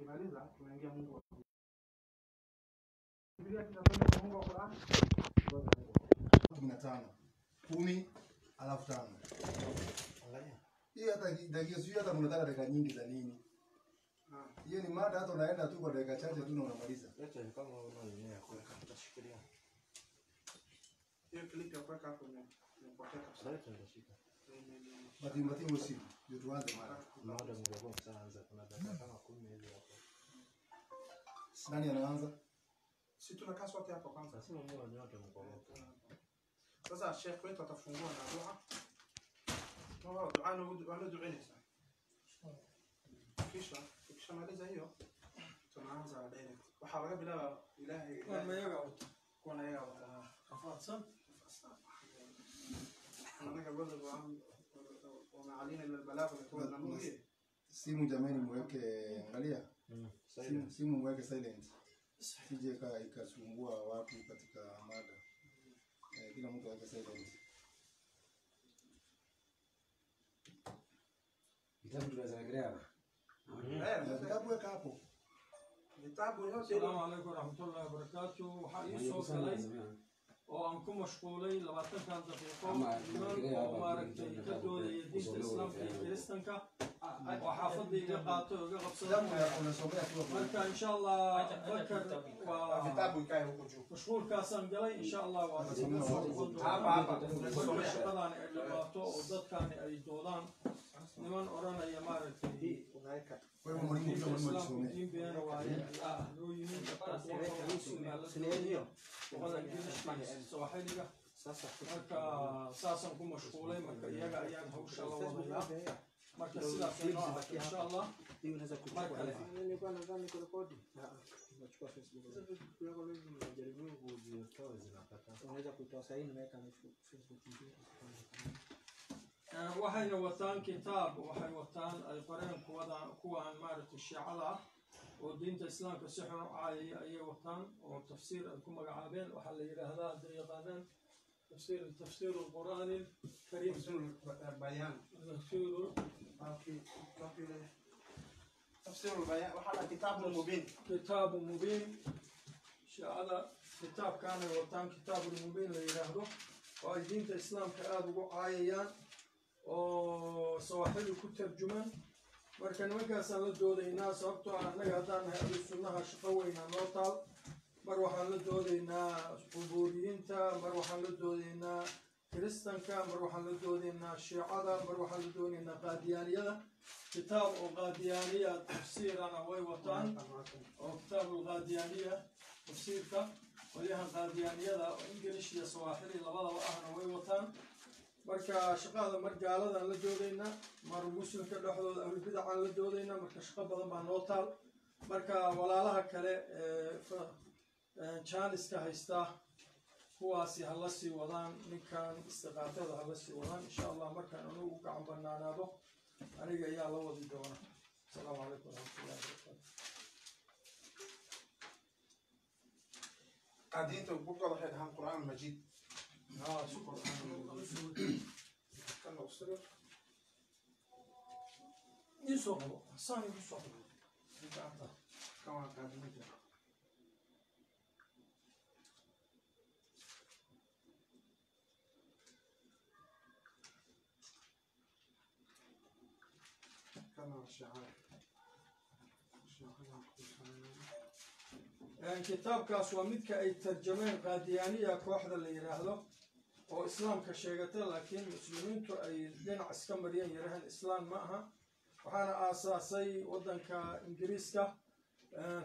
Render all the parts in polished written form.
tukimaliza tunaingia Mungu. Biblia tunasema Mungu wa Qur'an 15 10 alafu 5. Angalia. Hii hata dakika sio hata mnataka dakika nyingi za nini? Hiyo ni mada hata unaenda tu kwa dakika chache tu na unamaliza. Acha ni kama unaona kuweka utashikilia. Hiyo clip ya kuweka hapo ni potea kabisa tunashika. Mati usiku. Ndio tuanze mara. Mada mngekuwa mtaanza kuna dakika kama 10 hivi hapo. Nani anaanza? Si tunakaa sote hapa kwanza. Sasa Mungu anyote mkono. Sasa Sheikh wetu atafungua na dua. Dua ana dua ile sana. Kisha maliza hiyo tunaanza direct. Waxa bila ilahi ma yaga kuna yaga afadsan انا قبل وما علينا الا البلاغ اللي هو simu jamani muweke angalia simu muweke silent sije ikasumbua watu katika mada kila mtu aweke silent vitabu tunaweza graba vitabu weka hapo vitabu yote. Assalamu alaykum warahmatullahi wabarakatuh. Waxaa soo galay oo aan ku mashquulay 20 daqiiqo oo maaragtay ka doodaya diinta islaamka iyo kiristanka oo xaafadii iga qaato iga qabsaday marka insha Allah bakar waa vitabu kay ugu joogo mashquulkaasaan galay insha Allah waa shaqadaan ay dhaqaato oo dadkaan ay doodaan niman oranaya maaragtay wewe mwalimu kama mwalimu diin been waaye loo yimid Swahiliga marka saasan ku mashquulay marka iyaga ayaan hawsha la wadaya marka sidaas insha Allah unaweza kuchukua nilikuwa nadhani kurekodi nachukua Facebook yako leo najaribu kuzitoa zinapata unaweza kutoa sahihi naweka Facebook waxayna wataan kitaab waxay wataan ay qoreen kuwa maaragtay shiicada oo diinta islaamka si xun u caayay ayay wataan oo tafsiir ay ku magacaabeen waxa la yiraahdaa dariiqadan tafsiir al-Qur'an al-Karim bayan tafsiir al-bayan waxa kitaab mubin shiicada kitaab kana wataan kitaab mubin la yiraahdo oo ay diinta islaamka aad ugu caayayaan oo Swahili ku tarjuman marka nimankaasaan la doodaynaa sababtoo ah annaga haddaan nahay ahlu sunnaha shaqo weynaa noo taal mar waxaan la doodaynaa qubuuriyiinta mar waxaan la doodaynaa kiristanka mar waxaan la doodaynaa shiicada mar waxaan la doodaynaa qaadiyaaniyada kitaab oo qaadiyaaniya tafsiirana way wataan oo kitaab qaadiyaaniya tafsiirka waliyahan qaadiyaaniyada oo English iyo Swahili labadaba ahna way wataan marka shaqada margaaladan la doodayna mar muslimka dhaxdooda ahlu bid'ah la doodayna marka shaqo badan baa noo taal marka walaalaha kale jaaniska haysta kuwaasi hala sii wadaan ninkan istiqaafada hala sii wadaan insha Allah markaan anigu gacan banaanaado aniga ayaa la wadi doona. Assalamu alaykum warahmatullahi wabarakatuh. قاعدين تقولوا واحد عن القرآن المجيد شكرا كان أستاذ يسوق صانع يسوق كمان قاعدين كمان شعار كتابكاس ومدك أي ترجمين قاديانية كواحدة اللي يراهدو أو إسلام كشيغته لكن مسلمين تو أي دين عسكريين يراهن إسلام معها وحنا أساسي ودن كإنجليزكا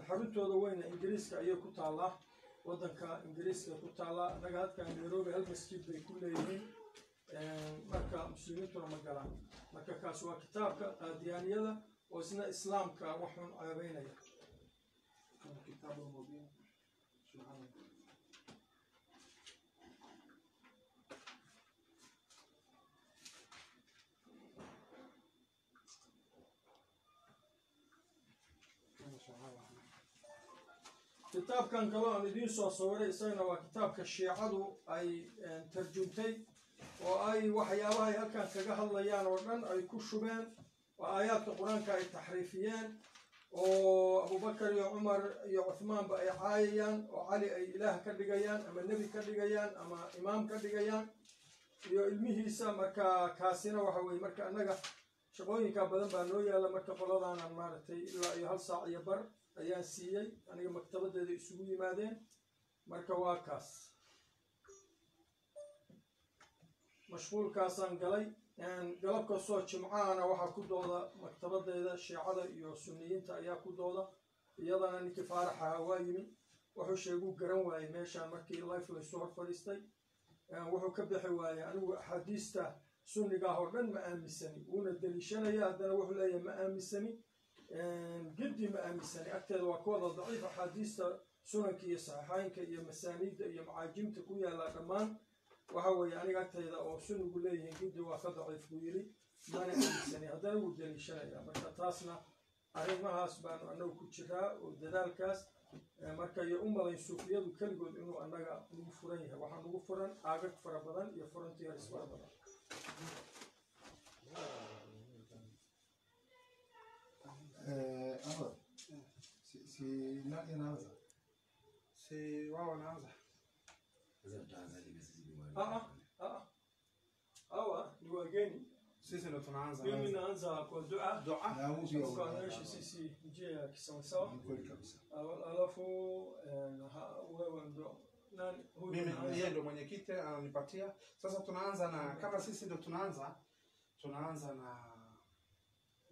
حرنتو دوين إنجليزكا أيه كتالا ودن كإنجليزكا كتالا نجات كنيروبي هالمسجد بكل يوم مركا مسلمين تو رمجلان مركا كاسوا كتاب قاديانية وسنا إسلام كوحن عيبينه كتاب المبين سبحان الله كتاب كان كلام الدين صوري إسرائيل وكتاب كالشيعة أي ترجمتي وأي وحياة هل كان كجهل ليان ورن أي كشبان وآيات القرآن كأي تحريفيان وأبو بكر يا عمر يا عثمان بأي عايان وعلي أي إله كدقيان أما النبي كدقيان أما إمام كدقيان يا المهيسا مركا كاسينا وحوي مركا أنجا شقوني كابدن بانويا لما كقولنا أنا مارتي إلا يهال ساعة يبر أيان سيء أنا مكتبة ذي سوي مادين مركا واكاس مشغول كاسان قلي يعني قلب كصوت معانا وحا كدودا مكتبة ذي الشيعة يو سنيين تأيا كدودا يلا أنا كفارحة وايمي وحوش يقول قرن واي ماشان مركي لايف للسوهر فريستي وحو كبحي واي أنا حديثته سني قاهر ما آمسني وندليشنا يا هذا وحو لا ما آمسني جدي ما آمسني أكثر وقوة ضعيفة حديثته سنك يا صحيحين كي مسانيد يا معاجمتك ويا لا كمان وهو يعني قلت إذا أو سنو يقول لي جدي واخذ ضعيف ويلي ما آمسني هذا ودليشنا يا مركا تاسنا عليه ما هاسبان أنه كتشراء ودلال كاس مركا يا السوفية وكل جود إنه أنا نغفرنها وحنا نغفرن عقد فربضان يفرن تيارس فربضان si nani anaanza? Si wao wanaanza. Hawa ni wageni. Sisi ndo tunaanza. Mimi naanza kwa dua. Na huyu Tukaonyesha sisi njia ya kisawasawa. kweli kabisa. Alafu wewe ndo nani huyu? Mimi yeye ndo mwenyekiti ananipatia. Sasa tunaanza na kama sisi ndo tunaanza na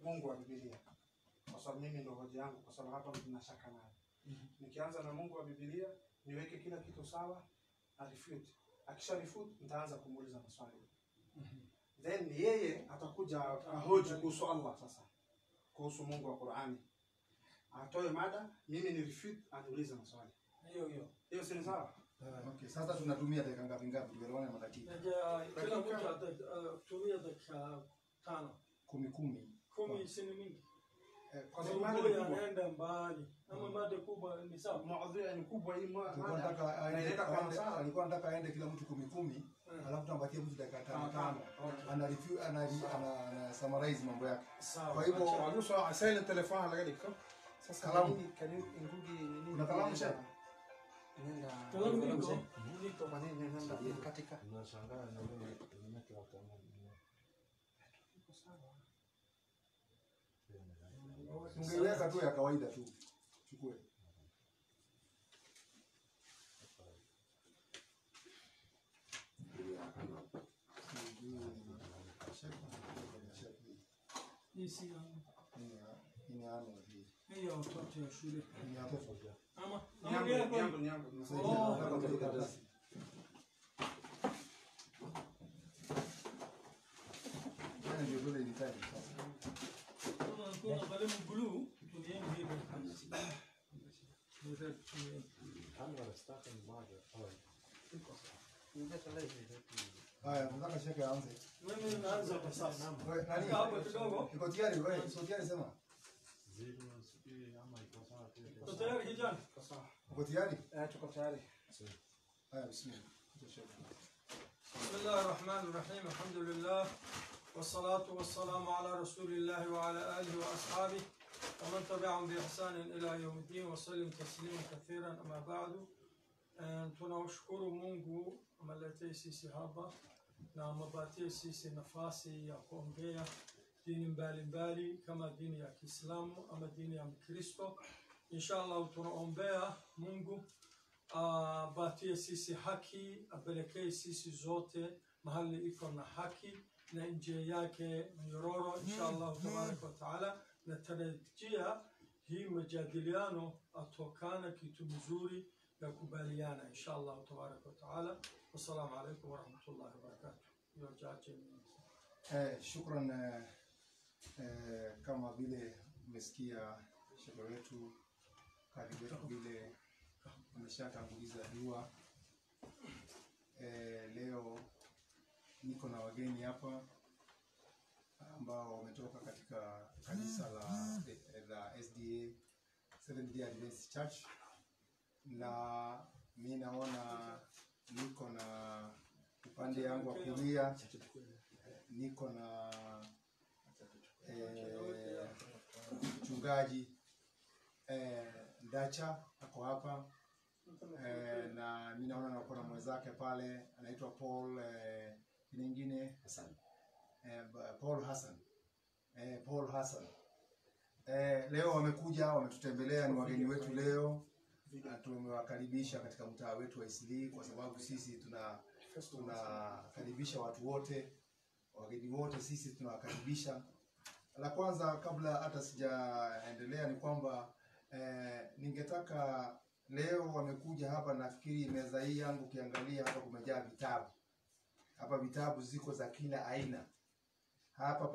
Mungu wa Biblia. Kwa sababu mimi ndo hoja yangu, kwa sababu hapa nina shaka naye. Nikianza na Mungu wa Biblia, niweke kila kitu sawa, arefute. Akisha refute, nitaanza kumuuliza maswali. Then yeye atakuja ahoji kuhusu Allah sasa. Kuhusu Mungu wa Qur'ani. Atoe mada, mimi ni refute, aniulize maswali. Hiyo si sawa? Okay, sasa tunatumia dakika ngapi tuelewane na matatizo? Kila mtu atatumia dakika 5. 10 si ni mingi. Kwa sababu mada inaenda mbali. Ama mada kubwa ni sawa. Maudhui ni kubwa hii mada. Alikuwa anataka aende kila mtu 10, alafu tunabakia mtu dakika 5. Ana review ana summarize mambo yake. Kwa hivyo waruhusu asaile telefoni alagalika. Sasa kalamu ngugi nini? Una kalamu shaka? Nenda. Kalamu niko maneno nenda katika. Unashangaa na wewe unameke watu ambao ungeweka tu ya kawaida tu. Chukue. Hiyo watoto ya shule. Ni hapo. Ama Nyango. Ndio vile ilitaka sasa. Kuna kalamu blue tulieni hivi. Anwar staka ni moja. Haya, nataka shaka aanze. Mimi naanza kwa sasa. Wewe nani? Hapo kidogo. Iko tayari wewe? Sio tayari sema. Uko tayari kijana? Uko tayari? Tuko tayari. Haya, bismillah. بسم الله الرحمن الرحيم الحمد لله والصلاة والسلام على رسول الله وعلى آله وأصحابه ومن تبعهم بإحسان إلى يوم الدين وسلم تسليما كثيرا. أما بعد tunashukuru Mungu ameletea sisi hapa na amepatia sisi nafasi ya kuongea dini mbalimbali kama dini ya Kiislamu ama dini ya Mkristo. Inshallah tunaombea Mungu apatie sisi haki, apelekee sisi zote mahali iko na haki na njia yake nyororo inshallah tabaraka wa taala. Natarajia hii majadiliano atokana kitu mzuri na kubaliana inshallah tabaraka wa taala. Wassalamu alaykum wa rahmatullahi wa barakatuh. Shukran. Kama vile umesikia shehe wetu vile ameshatanguliza dua. Leo niko na wageni hapa ambao wametoka katika kanisa la SDA Seventh Day Adventist Church, na mimi naona niko na upande yangu wa kulia niko na mchungaji Ndacha ako hapa. Na mimi naona nako na mwenzake pale anaitwa Paul nyingine Hassan. Paul Hassan. Paul Hassan. Leo wamekuja, wametutembelea, ni wageni wetu leo. Na tumewakaribisha katika mtaa wetu wa Isli kwa sababu sisi tunakaribisha watu wote, wageni wote sisi tunawakaribisha. La kwanza kabla hata sijaendelea ni kwamba ningetaka leo wamekuja hapa, nafikiri meza hii yangu ukiangalia hapa kumejaa vitabu. Hapa vitabu ziko za kila aina. Hapa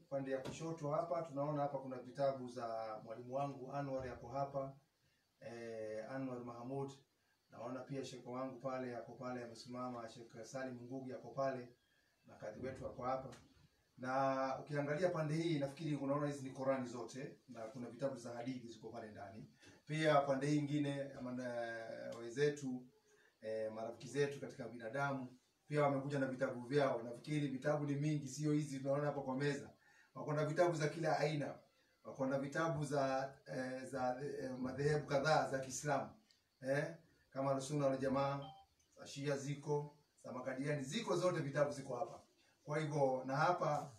pande ya kushoto hapa tunaona hapa kuna vitabu za mwalimu wangu Anwar yako hapa. Anwar Mahmud. Naona pia shekho wangu pale yako pale amesimama, Sheikh Salim Ngugi yako pale na kadhi wetu wako hapa. Na ukiangalia pande hii nafikiri unaona hizi ni Qurani zote na kuna vitabu za hadithi ziko pale ndani. Pia pande hii nyingine wenzetu marafiki zetu katika binadamu pia wamekuja na vitabu vyao. Nafikiri vitabu ni mingi, sio hizi tunaona hapa kwa meza. Wako na vitabu za kila aina. Wako na vitabu za madhehebu kadhaa za Kiislamu. Kama Al-Sunna wal Jamaa, za Shia ziko, za Makadiani ziko, zote vitabu ziko hapa. Kwa hivyo na hapa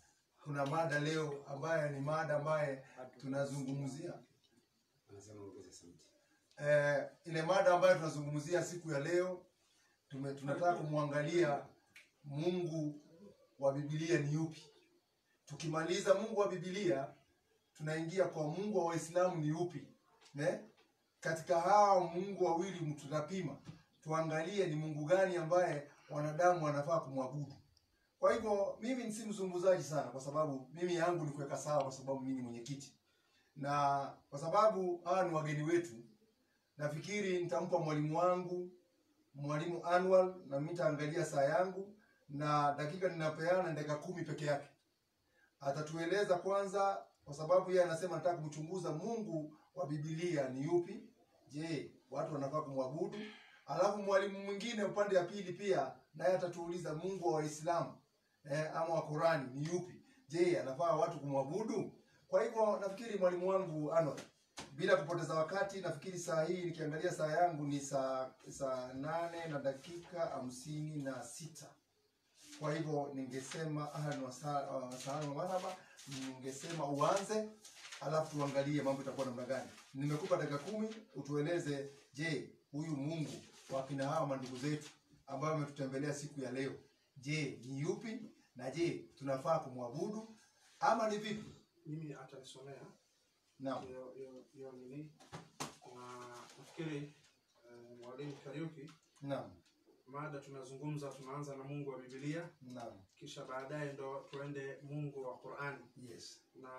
kuna mada leo ambayo ni mada ambaye tunazungumzia. Ile mada ambayo tunazungumzia siku ya leo tunataka kumwangalia Mungu wa Biblia ni yupi. Tukimaliza Mungu wa Biblia tunaingia kwa Mungu wa Waislamu ni yupi. Katika hao Mungu wawili tunapima. Tuangalie ni Mungu gani ambaye wanadamu wanafaa kumwabudu. Kwa hivyo mimi si mzungumzaji sana kwa sababu mimi yangu ni kuweka sawa kwa sababu mimi ni mwenyekiti. Na kwa sababu hawa ni wageni wetu, nafikiri nitampa mwalimu wangu, mwalimu Anwar, na mimi nitaangalia saa yangu na dakika ninapeana dakika 10 peke yake. Atatueleza kwanza kwa sababu yeye anasema nataka kumchunguza Mungu wa Biblia ni yupi. Je, watu wanafaa kumwabudu? Alafu mwalimu mwingine upande wa pili pia naye atatuuliza Mungu wa Waislamu ama wa Qurani ni yupi? Je, anafaa watu kumwabudu? Kwa hivyo nafikiri mwalimu wangu Anwar, bila kupoteza wakati, nafikiri saa hii nikiangalia saa yangu ni saa 8 na dakika 56. Kwa hivyo ningesema ahlan wa sahlan wa marhaba, ningesema uanze alafu tuangalie mambo itakuwa namna gani. Nimekupa dakika 10 utueleze, je, huyu Mungu wa kina hawa mandugu zetu ambao wametutembelea siku ya leo, je, ni yupi? Na je, tunafaa kumwabudu ama ni vipi? Mimi atanisomea. Naam. Hiyo nini? Nafikiri mwalimu Kariuki. Naam. Mada tunazungumza tunaanza na Mungu wa Biblia. Naam. Kisha baadaye ndo tuende Mungu wa Qur'ani. Yes. Na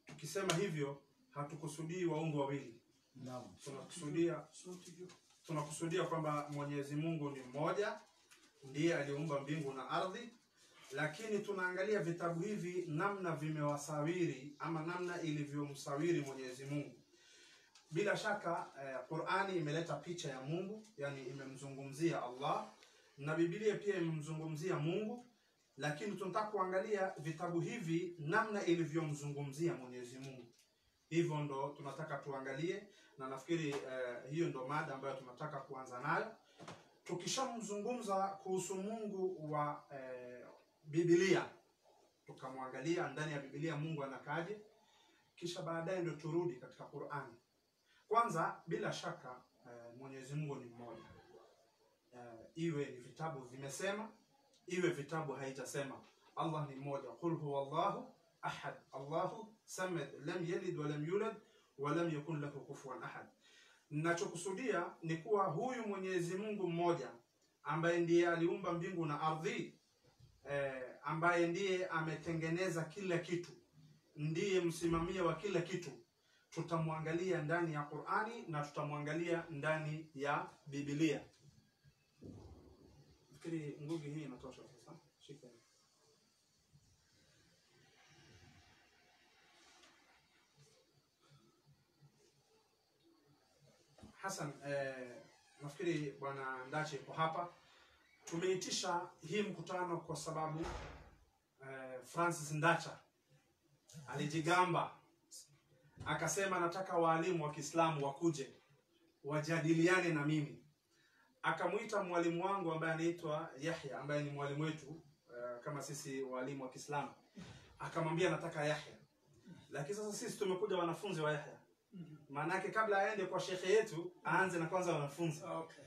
tukisema hivyo hatukusudii waungu wawili. Naam. Tunakusudia kwamba Mwenyezi Mungu ni mmoja, ndiye aliumba mbingu na ardhi, lakini tunaangalia vitabu hivi namna vimewasawiri ama namna ilivyomsawiri Mwenyezi Mungu. Bila shaka Qur'ani imeleta picha ya Mungu, yani imemzungumzia Allah, na Biblia pia imemzungumzia Mungu, lakini tunataka kuangalia vitabu hivi namna ilivyomzungumzia Mwenyezi Mungu. Hivyo ndo tunataka tuangalie, na nafikiri hiyo ndo mada ambayo tunataka kuanza nayo. Tukishamzungumza kuhusu Mungu wa Biblia, tukamwangalia ndani ya Biblia Mungu anakaje, kisha baadaye ndio turudi katika Qur'ani. Kwanza bila shaka Mwenyezi Mungu ni mmoja. Iwe ni vitabu vimesema, iwe vitabu haitasema. Allah ni mmoja. Qul huwallahu ahad. Allahu samad, lam yalid wa lam yulad wa lam yakun lahu kufuwan ahad. Ninachokusudia ni kuwa huyu Mwenyezi Mungu mmoja ambaye ndiye aliumba mbingu na ardhi, ambaye ndiye ametengeneza kila kitu, ndiye msimamia wa kila kitu, tutamwangalia ndani ya Qur'ani na tutamwangalia ndani ya Biblia. Fikiri ngugi hii inatosha sasa. Shika. Hassan, nafikiri bwana Ndache yuko hapa. Tumeitisha hii mkutano kwa sababu Francis Ndacha alijigamba akasema nataka walimu wa Kiislamu wakuje wajadiliane na mimi. Akamuita mwalimu wangu ambaye anaitwa Yahya, ambaye ni mwalimu wetu kama sisi walimu wa Kiislamu. Akamwambia nataka Yahya. Lakini sasa sisi tumekuja wanafunzi wa Yahya. Maana yake kabla aende kwa shekhe yetu aanze na kwanza wanafunzi. Okay.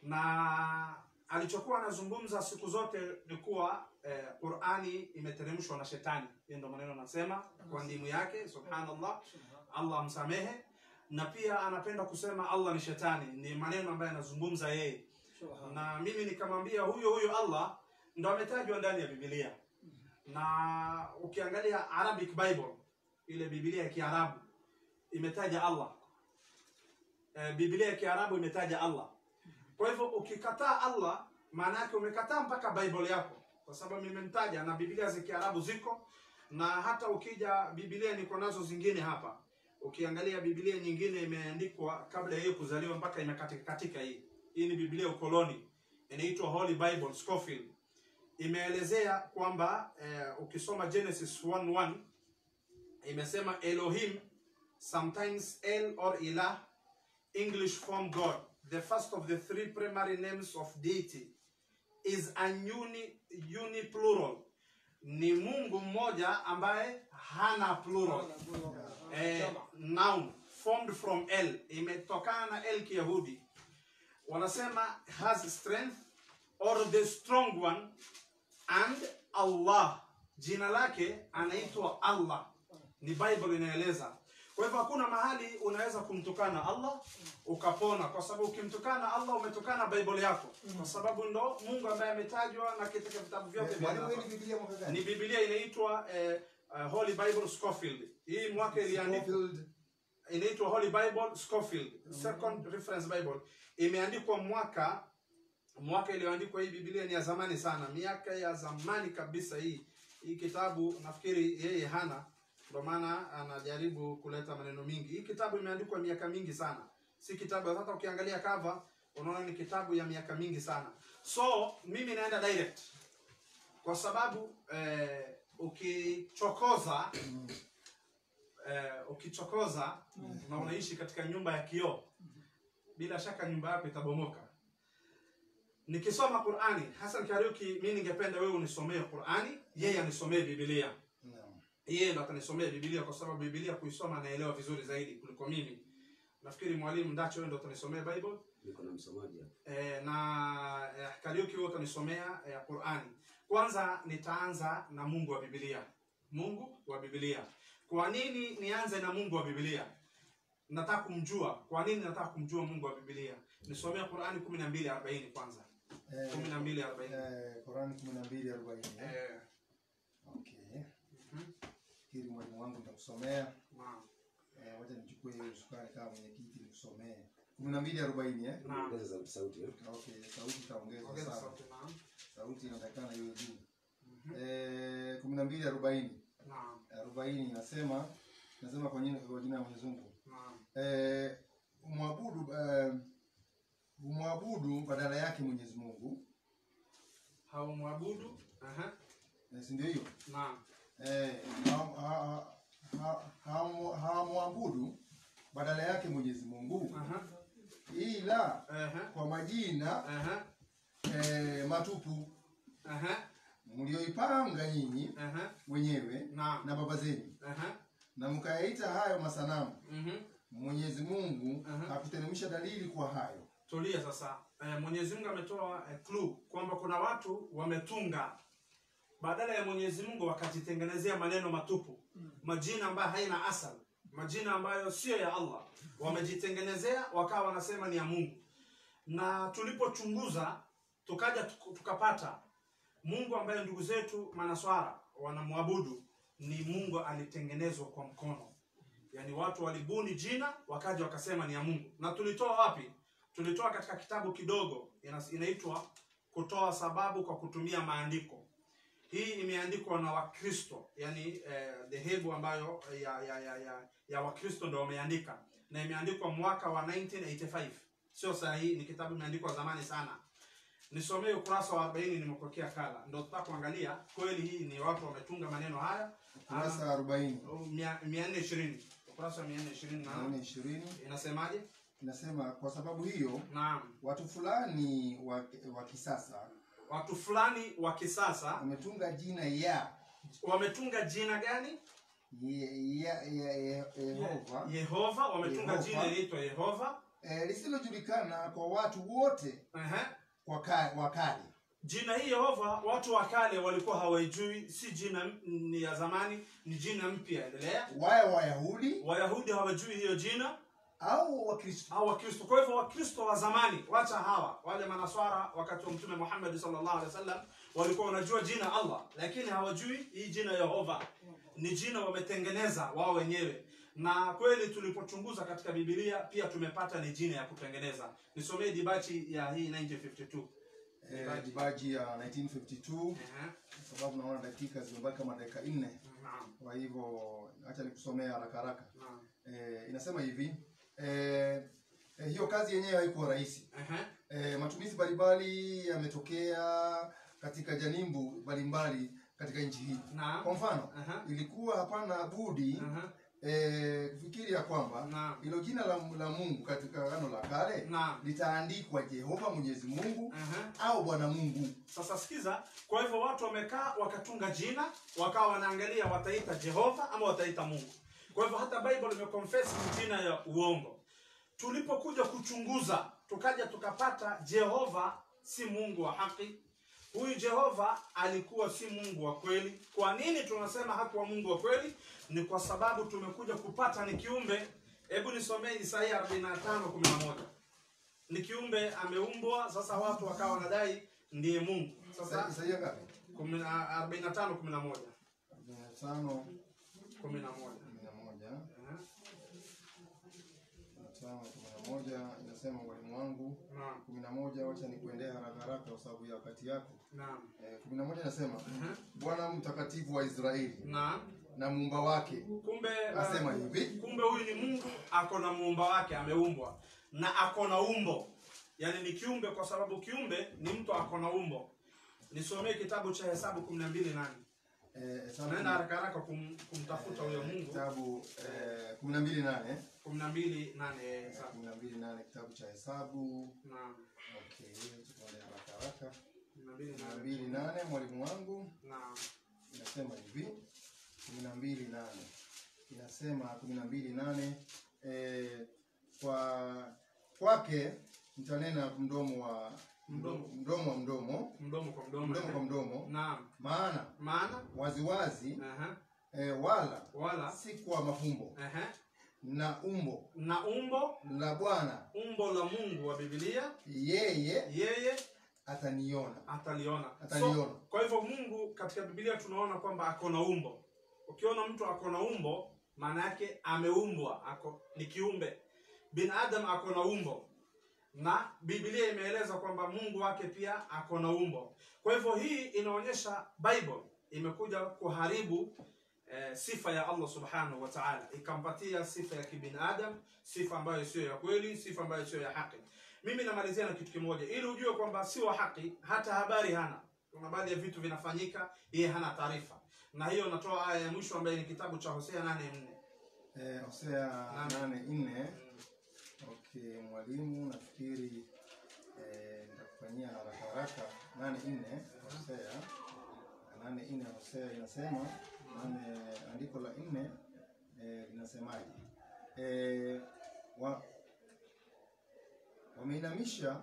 Na alichokuwa anazungumza siku zote ni kuwa Qur'ani imeteremshwa na shetani. Hiyo ndio maneno anasema kwa ndimu yake, subhanallah, Allah amsamehe. Na pia anapenda kusema Allah ni shetani, ni maneno ambayo anazungumza yeye. Na mimi nikamwambia huyo Allah ndio ametajwa ndani ya Biblia. Na ukiangalia Arabic Bible, ile Biblia ya Kiarabu imetaja Allah. Biblia ya Kiarabu imetaja Allah. Kwa hivyo ukikataa Allah, maana yake umekataa mpaka Bible yako. Kwa sababu nimemtaja na Biblia za Kiarabu ziko, na hata ukija Biblia niko nazo zingine hapa. Ukiangalia Biblia nyingine imeandikwa kabla yeye kuzaliwa mpaka imekatika hii. Hii ni Biblia ukoloni. Inaitwa Holy Bible Scofield. Imeelezea kwamba ukisoma Genesis 1:1 imesema Elohim, sometimes El or Ilah, English form God, the first of the three primary names of deity, is a uniplural. Ni Mungu mmoja ambaye hana plural. Noun formed from El, imetokana na El Kiyahudi. Wanasema has strength or the strong one, and Allah, jina lake anaitwa Allah. Ni Bible inaeleza. Kwa hivyo hakuna mahali unaweza kumtukana Allah ukapona, kwa sababu ukimtukana Allah umetukana Bible yako, kwa sababu ndo Mungu ambaye ametajwa na katika vitabu vyote vya Allah. Ni Biblia inaitwa Holy Bible Scofield. Hii mwaka iliandikwa inaitwa Holy Bible Scofield, Second Reference Bible. Imeandikwa mwaka iliyoandikwa hii Biblia ni ya zamani sana, miaka ya zamani kabisa hii. Hii kitabu nafikiri yeye hana, ndio maana anajaribu kuleta maneno mingi. Hii kitabu imeandikwa miaka mingi sana. Si kitabu hata ukiangalia cover unaona ni kitabu ya miaka mingi sana. So mimi naenda direct. Kwa sababu ukichokoza na unaishi katika nyumba ya kioo, bila shaka nyumba yako itabomoka. Nikisoma Qur'ani, Hassan Kariuki, mimi ningependa wewe unisomee Qur'ani, yeye anisomee Biblia. Yeye ndo atanisomea Biblia kwa sababu Biblia kuisoma naelewa vizuri zaidi kuliko mimi. Nafikiri mwalimu Ndacho wewe ndo utanisomea Bible. Niko na msomaji hapa. Na Kariuki wewe utanisomea Qur'ani. Kwanza nitaanza na Mungu wa Biblia. Mungu wa Biblia. Kwa nini nianze na Mungu wa Biblia? Nataka kumjua. Kwa nini nataka kumjua Mungu wa Biblia? Nisomea Qur'ani 12:40 kwanza. 12:40. Qur'ani 12:40. Okay. Hili mwalimu wangu nitakusomea. Naam. Wacha nichukue hiyo sukari kama mwenyekiti nikusomee. 12:40 Naam. Ongeza sauti. Okay, sauti itaongezwa Ongeza sana. sauti. Naam. Sauti inatakana iwe juu. 12:40. Naam. 40 inasema kwa jina la Mwenyezi Mungu. Naam. Umwabudu badala yake Mwenyezi Mungu. Haumwabudu. Aha. Si ndio hiyo? Naam. Hamwabudu badala yake Mwenyezi Mungu. Aha. Ila Aha. kwa majina Aha. matupu Aha. mlioipanga nyinyi wenyewe Naam. na baba zenu. Aha. Na mkayaita hayo masanamu. Mhm. Mwenyezi Mungu hakuteremsha dalili kwa hayo. Tulia sasa. Mwenyezi Mungu ametoa clue kwamba kuna watu wametunga badala ya Mwenyezi Mungu wakajitengenezea maneno matupu, majina ambayo haina asali, majina ambayo sio ya Allah, wamejitengenezea wakawa wanasema ni ya Mungu. Na tulipochunguza tukaja tukapata Mungu ambaye ndugu zetu Manaswara wanamwabudu ni Mungu alitengenezwa kwa mkono. Yaani watu walibuni jina wakaja wakasema ni ya Mungu. Na tulitoa wapi? Tulitoa katika kitabu kidogo inaitwa Kutoa Sababu kwa Kutumia Maandiko. Hii imeandikwa na Wakristo, yani dhehebu ambayo ya Wakristo ndio wameandika, na imeandikwa mwaka wa 1985. Sio sahihi, ni kitabu imeandikwa zamani sana. Nisomee ukurasa wa 40 nimepokea kala. Ndio tutakuangalia kweli hii ni watu wametunga maneno haya. Ukurasa 40. 420. ukurasa 420 420 inasemaje? inasema kwa sababu hiyo Naam. watu fulani wa kisasa Watu fulani wa kisasa wametunga jina wametunga jina gani? Yehova. Yehova, wametunga jina linaitwa Yehova lisilojulikana kwa watu wote wa kale. Jina hii Yehova watu wa kale walikuwa hawajui, si jina ni ya zamani, ni jina mpya. Endelea. Wayahudi hawajui hiyo jina au Wakristo. Kwa hivyo Wakristo wa zamani, wacha hawa wale manaswara wakati wa Mtume Muhammad sallallahu alaihi wasallam walikuwa wanajua jina Allah, lakini hawajui hii jina Yehova. Ni jina wametengeneza wao wenyewe. Na kweli tulipochunguza katika Biblia pia tumepata ni jina ya kutengeneza. Nisomee dibaji ya hii 1952. Dibaji ya 1952. Sababu naona dakika zimebaki kama dakika 4. Kwa hivyo acha nikusomea haraka. Inasema hivi, hiyo kazi yenyewe haikuwa rahisi. Matumizi mbalimbali yametokea katika janimbu mbalimbali katika nchi hii. Kwa mfano, ilikuwa hapana budi kufikiri ya kwamba hilo jina la Mungu katika Agano la Kale litaandikwa Jehova Mwenyezi Mungu au Bwana Mungu. Sasa sikiza, kwa hivyo watu wamekaa wakatunga jina, wakawa wanaangalia wataita Jehova ama wataita Mungu. Kwa hivyo hata Bible imeconfess jina ya uongo. Tulipokuja kuchunguza, tukaja tukapata Jehova si Mungu wa haki. Huyu Jehova alikuwa si Mungu wa kweli. Kwa nini tunasema hakuwa Mungu wa kweli? Ni kwa sababu tumekuja kupata ni kiumbe. Hebu nisomee Isaya 45:11. Ni kiumbe ameumbwa, sasa watu wakawa wanadai ndiye Mungu. Sasa Isaya ngapi? 45:11. 45:11. 11 inasema mwalimu wangu. 11 wacha nikuendea haraka kwa sababu ya wakati yako. 11 inasema Bwana mtakatifu wa Israeli na muumba wake. Kumbe asema hivi, kumbe huyu ni Mungu ako na muumba wake, ameumbwa na ako na umbo. Yaani ni kiumbe kwa sababu kiumbe ni mtu ako na umbo. Nisomee kitabu cha Hesabu 12:8. Naenda haraka kumtafuta huyo Mungu. Kitabu 12:8. 12:8 12:8 kitabu cha Hesabu. Naam. Okay, tunaenda haraka. 12:8 mwalimu wangu. Naam. Inasema hivi. 12:8. Inasema 12:8 kwake mtanena mdomo kwa mdomo. Naam. Maana waziwazi wala si kwa mafumbo. Na umbo la Bwana, umbo la Mungu wa Biblia, yeye ataliona. So, kwa hivyo Mungu katika Biblia tunaona kwamba ako na umbo. Ukiona mtu ako na umbo, maana yake ameumbwa, ni kiumbe. Binadamu ako na umbo. Na Biblia imeeleza kwamba Mungu wake pia ako na umbo. Kwa hivyo hii inaonyesha Bible imekuja kuharibu sifa ya Allah Subhanahu wa Ta'ala. Ikampatia sifa ya kibinadamu, sifa ambayo sio ya kweli, sifa ambayo sio ya haki. Mimi namalizia na kitu kimoja ili ujue kwamba si wa haki, hata habari hana. Kuna baadhi ya vitu vinafanyika, yeye hana taarifa. Na hiyo natoa aya ya mwisho ambayo ni kitabu cha Hosea 8:4. Hosea 8:4. Okay, mwalimu nafikiri nitakufanyia haraka 8:4. Hosea 8:4. Hosea inasema andiko la 4 linasemaje? Wameinamisha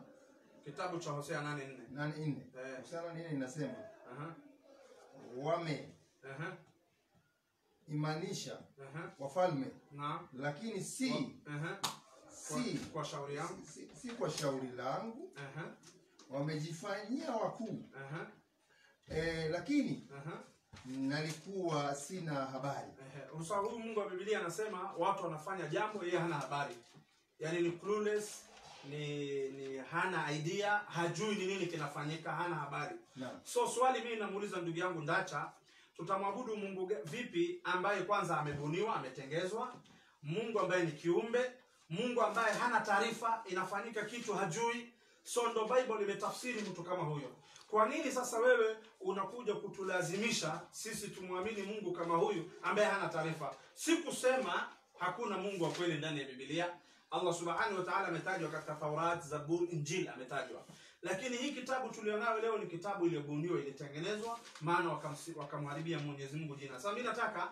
kitabu cha Hosea 8:4. Hosea 8:4 inasema imanisha wafalme lakini si kwa shauri yangu, si kwa shauri langu. Wamejifanyia wakuu lakini nalikuwa sina habari. Sasa huyu Mungu wa Biblia anasema watu wanafanya jambo yeye hana habari. Yaani ni clueless, ni hana idea, hajui ni nini kinafanyika, hana habari. So swali mimi namuuliza ndugu yangu Ndacha, tutamwabudu Mungu vipi ambaye kwanza amebuniwa, ametengezwa, Mungu ambaye ni kiumbe, Mungu ambaye hana taarifa, inafanyika kitu hajui. So ndo Bible imetafsiri mtu kama huyo. Kwa nini sasa wewe unakuja kutulazimisha sisi tumwamini Mungu kama huyu ambaye hana taarifa? Si kusema Hakuna Mungu wa kweli ndani ya Biblia. Allah subhanahu wa ta'ala ametajwa katika Taurat, Zabur, Injil ametajwa. Lakini hii kitabu tulionayo leo ni kitabu iliyobuniwa, ilitengenezwa, maana wakamharibia Mwenyezi Mungu jina. Sasa mimi nataka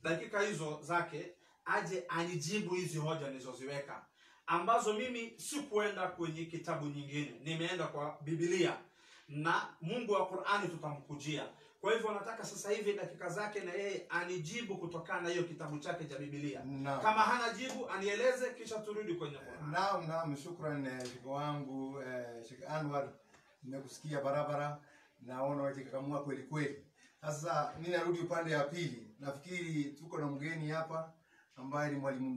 dakika hizo zake aje anijibu hizi hoja nilizoziweka, ambazo mimi sikuenda kwenye kitabu nyingine, nimeenda kwa Biblia, na Mungu wa Qur'ani tutamkujia. Kwa hivyo nataka sasa hivi dakika zake na yeye anijibu kutokana na hiyo kitabu chake cha Biblia. Kama hana jibu anieleze, kisha turudi kwenye Qur'an. Naam, shukrani Sheikh wangu Sheikh Anwar, nimekusikia barabara, naona wakikamua kweli kweli. Sasa mimi narudi upande wa pili. Nafikiri tuko na mgeni hapa ambaye ni mwalimu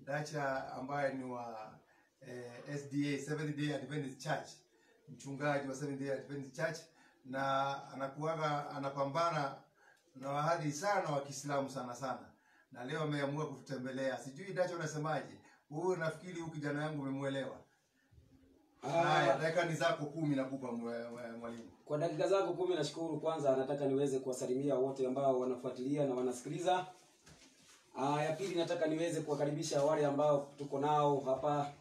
Ndacha ambaye ni wa SDA, Seventh Day Adventist Church, mchungaji wa Seventh Day Adventist Church, na anakuaga anapambana na wahadi sana wa Kiislamu sana, na leo ameamua kututembelea. Sijui Ndacha unasemaje? Wewe nafikiri huyu kijana yangu umemuelewa. Haya, dakika ni zako 10 nakupa mwalimu. Kwa dakika zako 10 nashukuru. Kwanza nataka niweze kuwasalimia wote ambao wanafuatilia na wanasikiliza. Ya pili nataka niweze kuwakaribisha wale ambao tuko nao hapa.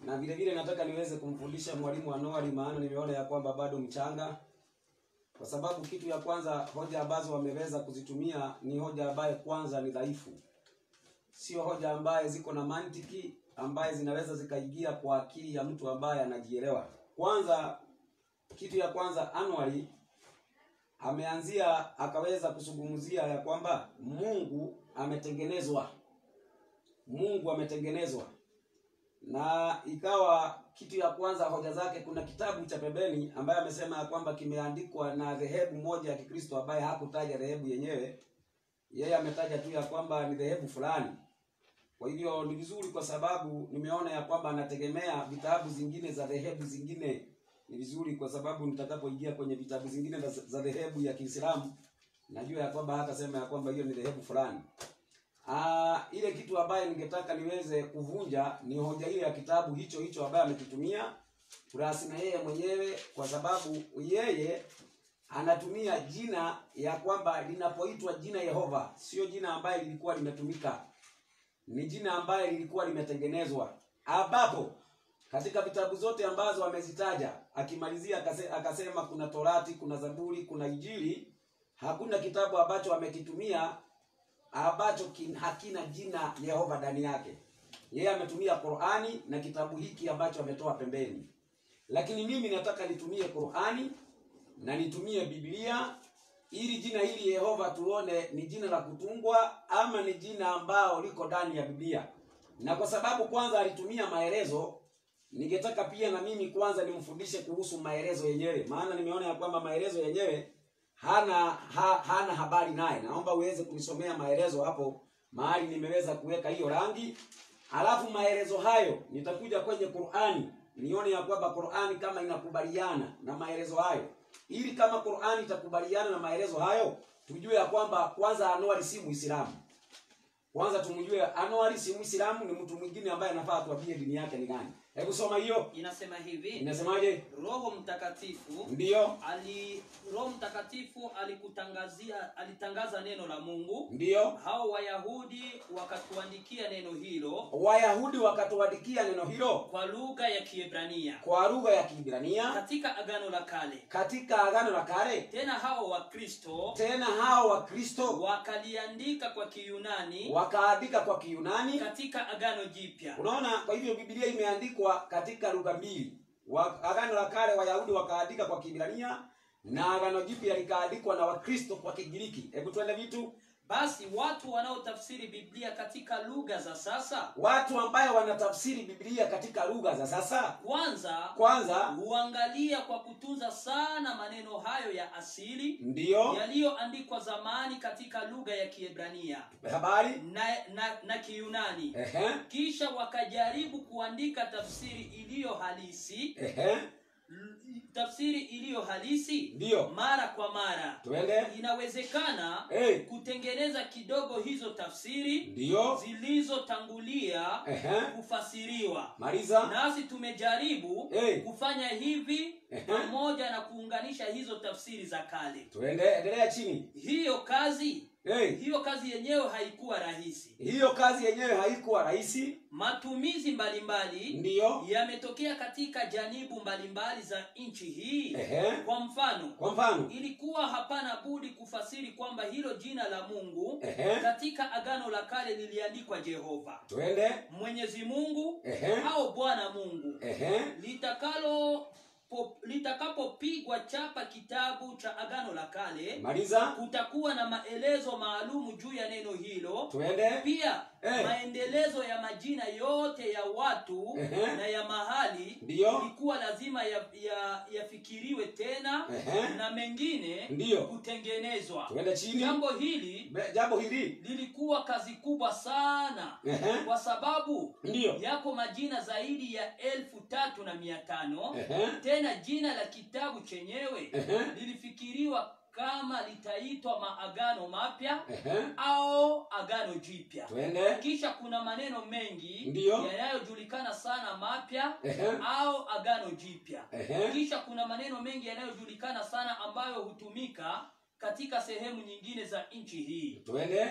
Na vile vile nataka niweze kumfundisha mwalimu Anwar, maana nimeona ya kwamba bado mchanga. Kwa sababu kitu ya kwanza, hoja ambazo wameweza kuzitumia ni hoja ambaye kwanza ni dhaifu. Sio hoja ambaye ziko na mantiki ambaye zinaweza zikaingia kwa akili ya mtu ambaye anajielewa. Kwanza, kitu ya kwanza, Anwar ameanzia akaweza kuzungumzia ya kwamba Mungu ametengenezwa. Na ikawa kitu ya kwanza hoja zake, kuna kitabu cha pembeni ambaye amesema ya kwamba kimeandikwa na dhehebu moja ya Kikristo ambaye hakutaja dhehebu yenyewe. Yeye ametaja tu ya kwamba ni dhehebu fulani. Kwa hivyo ni vizuri, kwa sababu nimeona ya kwamba anategemea vitabu zingine za dhehebu zingine. Ni vizuri kwa sababu nitakapoingia kwenye vitabu zingine za dhehebu ya Kiislamu, najua ya kwamba hata sema ya kwamba hiyo ni dhehebu fulani. Ile kitu ambaye ningetaka niweze kuvunja ni hoja ile ya kitabu hicho ambaye amekitumia kurasi na yeye mwenyewe, kwa sababu yeye anatumia jina ya kwamba linapoitwa jina Yehova sio jina ambaye lilikuwa limetumika, ni jina ambaye lilikuwa limetengenezwa, ambapo katika vitabu zote ambazo amezitaja akimalizia akasema kuna Torati, kuna Zaburi, kuna Injili, hakuna kitabu ambacho amekitumia ambacho hakina jina Yehova ndani yake. Yeye ametumia Qur'ani na kitabu hiki ambacho ametoa pembeni. Lakini mimi nataka nitumie Qur'ani na nitumie Biblia ili jina hili Yehova tuone ni jina la kutungwa ama ni jina ambao liko ndani ya Biblia. Na kwa sababu kwanza alitumia maelezo, ningetaka pia na mimi kwanza nimfundishe kuhusu maelezo yenyewe, maana nimeona ya kwamba maelezo yenyewe hana habari naye. Naomba uweze kunisomea maelezo hapo mahali nimeweza kuweka hiyo rangi. Alafu maelezo hayo nitakuja kwenye Qur'ani nione ya kwamba Qur'ani kama inakubaliana na maelezo hayo. Ili kama Qur'ani itakubaliana na maelezo hayo, tujue ya kwamba kwanza Anwar si Muislamu. Kwanza tumjue Anwar si Muislamu, ni mtu mwingine ambaye anafaa tuambie dini yake ni gani. Hebu soma hiyo. Inasema hivi. Inasemaje? Roho Mtakatifu Roho Mtakatifu alitangaza neno la Mungu. Ndio. Hao Wayahudi wakatuandikia neno hilo. Kwa lugha ya Kiebrania. Katika Agano la Kale. Tena hao Wakristo wakaliandika kwa Kiyunani. Katika Agano Jipya. Unaona, kwa hivyo Biblia imeandikwa katika lugha mbili. Agano la Kale Wayahudi wakaandika kwa Kiebrania na Agano Jipya likaandikwa na Wakristo kwa Kigiriki. Hebu tuende vitu. Basi watu wanaotafsiri Biblia katika lugha za sasa, watu ambao wanatafsiri Biblia katika lugha za sasa, kwanza huangalia kwa kutunza sana maneno hayo ya asili, ndio yaliyoandikwa zamani katika lugha ya Kiebrania habari na Kiyunani. Kisha wakajaribu kuandika tafsiri iliyo halisi ndio mara kwa mara. Tuende. Inawezekana kutengeneza kidogo hizo tafsiri ndio zilizotangulia kufasiriwa. Maliza. Nasi tumejaribu kufanya hivi pamoja na kuunganisha hizo tafsiri za kale. Tuende, endelea chini. Hiyo kazi hiyo kazi yenyewe haikuwa rahisi. Hiyo kazi yenyewe haikuwa rahisi. Matumizi mbalimbali ndiyo yametokea katika janibu mbalimbali za nchi hii. Kwa mfano, ilikuwa hapana budi kufasiri kwamba hilo jina la Mungu katika Agano la Kale liliandikwa Jehova, Mwenyezi Mungu au Bwana Mungu. Litakapopigwa chapa kitabu cha Agano la Kale, kutakuwa na maelezo maalumu juu ya neno hilo. Pia maendelezo ya majina yote ya watu na ya mahali ilikuwa lazima yafikiriwe tena na mengine kutengenezwa. Jambo hili lilikuwa kazi kubwa sana kwa sababu yako majina zaidi ya 3,500. Tena jina la kitabu chenyewe lilifikiriwa kama litaitwa Maagano Mapya au Agano Jipya. Kisha kuna maneno mengi yanayojulikana sana mapya au Agano Jipya. Kisha kuna maneno mengi yanayojulikana sana ambayo hutumika katika sehemu nyingine za nchi hii,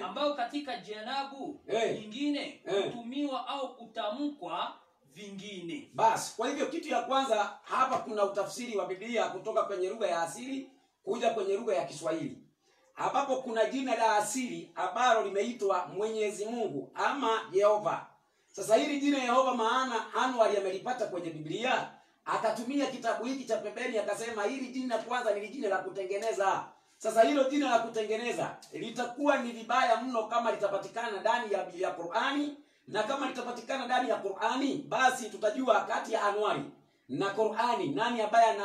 ambayo katika janabu nyingine hutumiwa au kutamkwa vingine. Basi kwa hivyo kitu ya kwanza hapa kuna utafsiri wa Biblia kutoka kwenye lugha ya asili kuja kwenye lugha ya Kiswahili, ambapo kuna jina la asili ambalo limeitwa Mwenyezi Mungu ama Yehova. Sasa hili jina Yehova maana Anwar amelipata kwenye Biblia, akatumia kitabu hiki cha pembeni akasema hili jina kwanza ni jina la kutengeneza. Sasa hilo jina la kutengeneza litakuwa ni vibaya mno kama litapatikana ndani ya Qur'ani, na kama litapatikana ndani ya Qur'ani basi tutajua kati ya Anwari na Qur'ani nani ambaye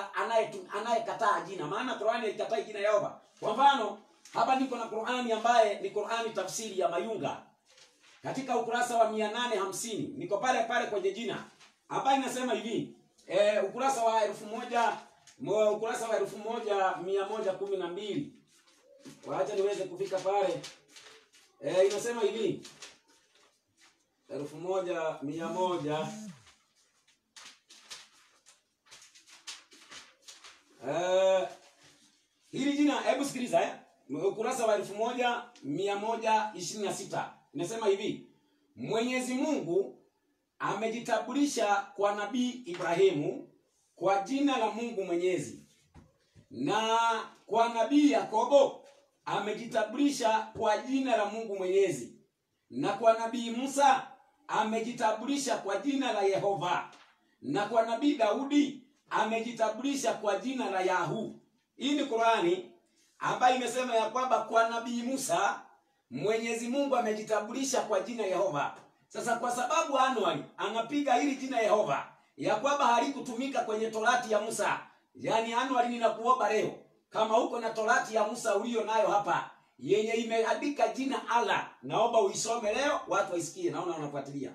anayekataa jina, maana Qur'ani haikatai jina Yehova. Kwa mfano hapa niko na Qur'ani ambaye ni Qur'ani tafsiri ya Mayunga, katika ukurasa wa 850 niko pale kwenye jina hapa inasema hivi, ukurasa wa 1112, waacha niweze kufika pale. Inasema hivi 1100 hili jina, hebu sikiliza ukurasa wa 1126 inasema hivi: Mwenyezi Mungu amejitambulisha kwa Nabii Ibrahimu kwa jina la Mungu Mwenyezi, na kwa Nabii Yakobo amejitambulisha kwa jina la Mungu Mwenyezi, na kwa Nabii Musa amejitambulisha kwa jina la Yehova, na kwa Nabii Daudi amejitambulisha kwa jina la Yahu. Hii ni Qur'ani ambayo imesema ya kwamba kwa Nabii Musa Mwenyezi Mungu amejitambulisha kwa jina Yehova. Sasa kwa sababu Anwari anapiga hili jina Yehova ya kwamba halikutumika kwenye Torati ya Musa, yani Anwari ninakuomba leo kama uko na Torati ya Musa ulio nayo hapa yenye imeandika jina Allah, naomba uisome leo watu waisikie, naona wanafuatilia.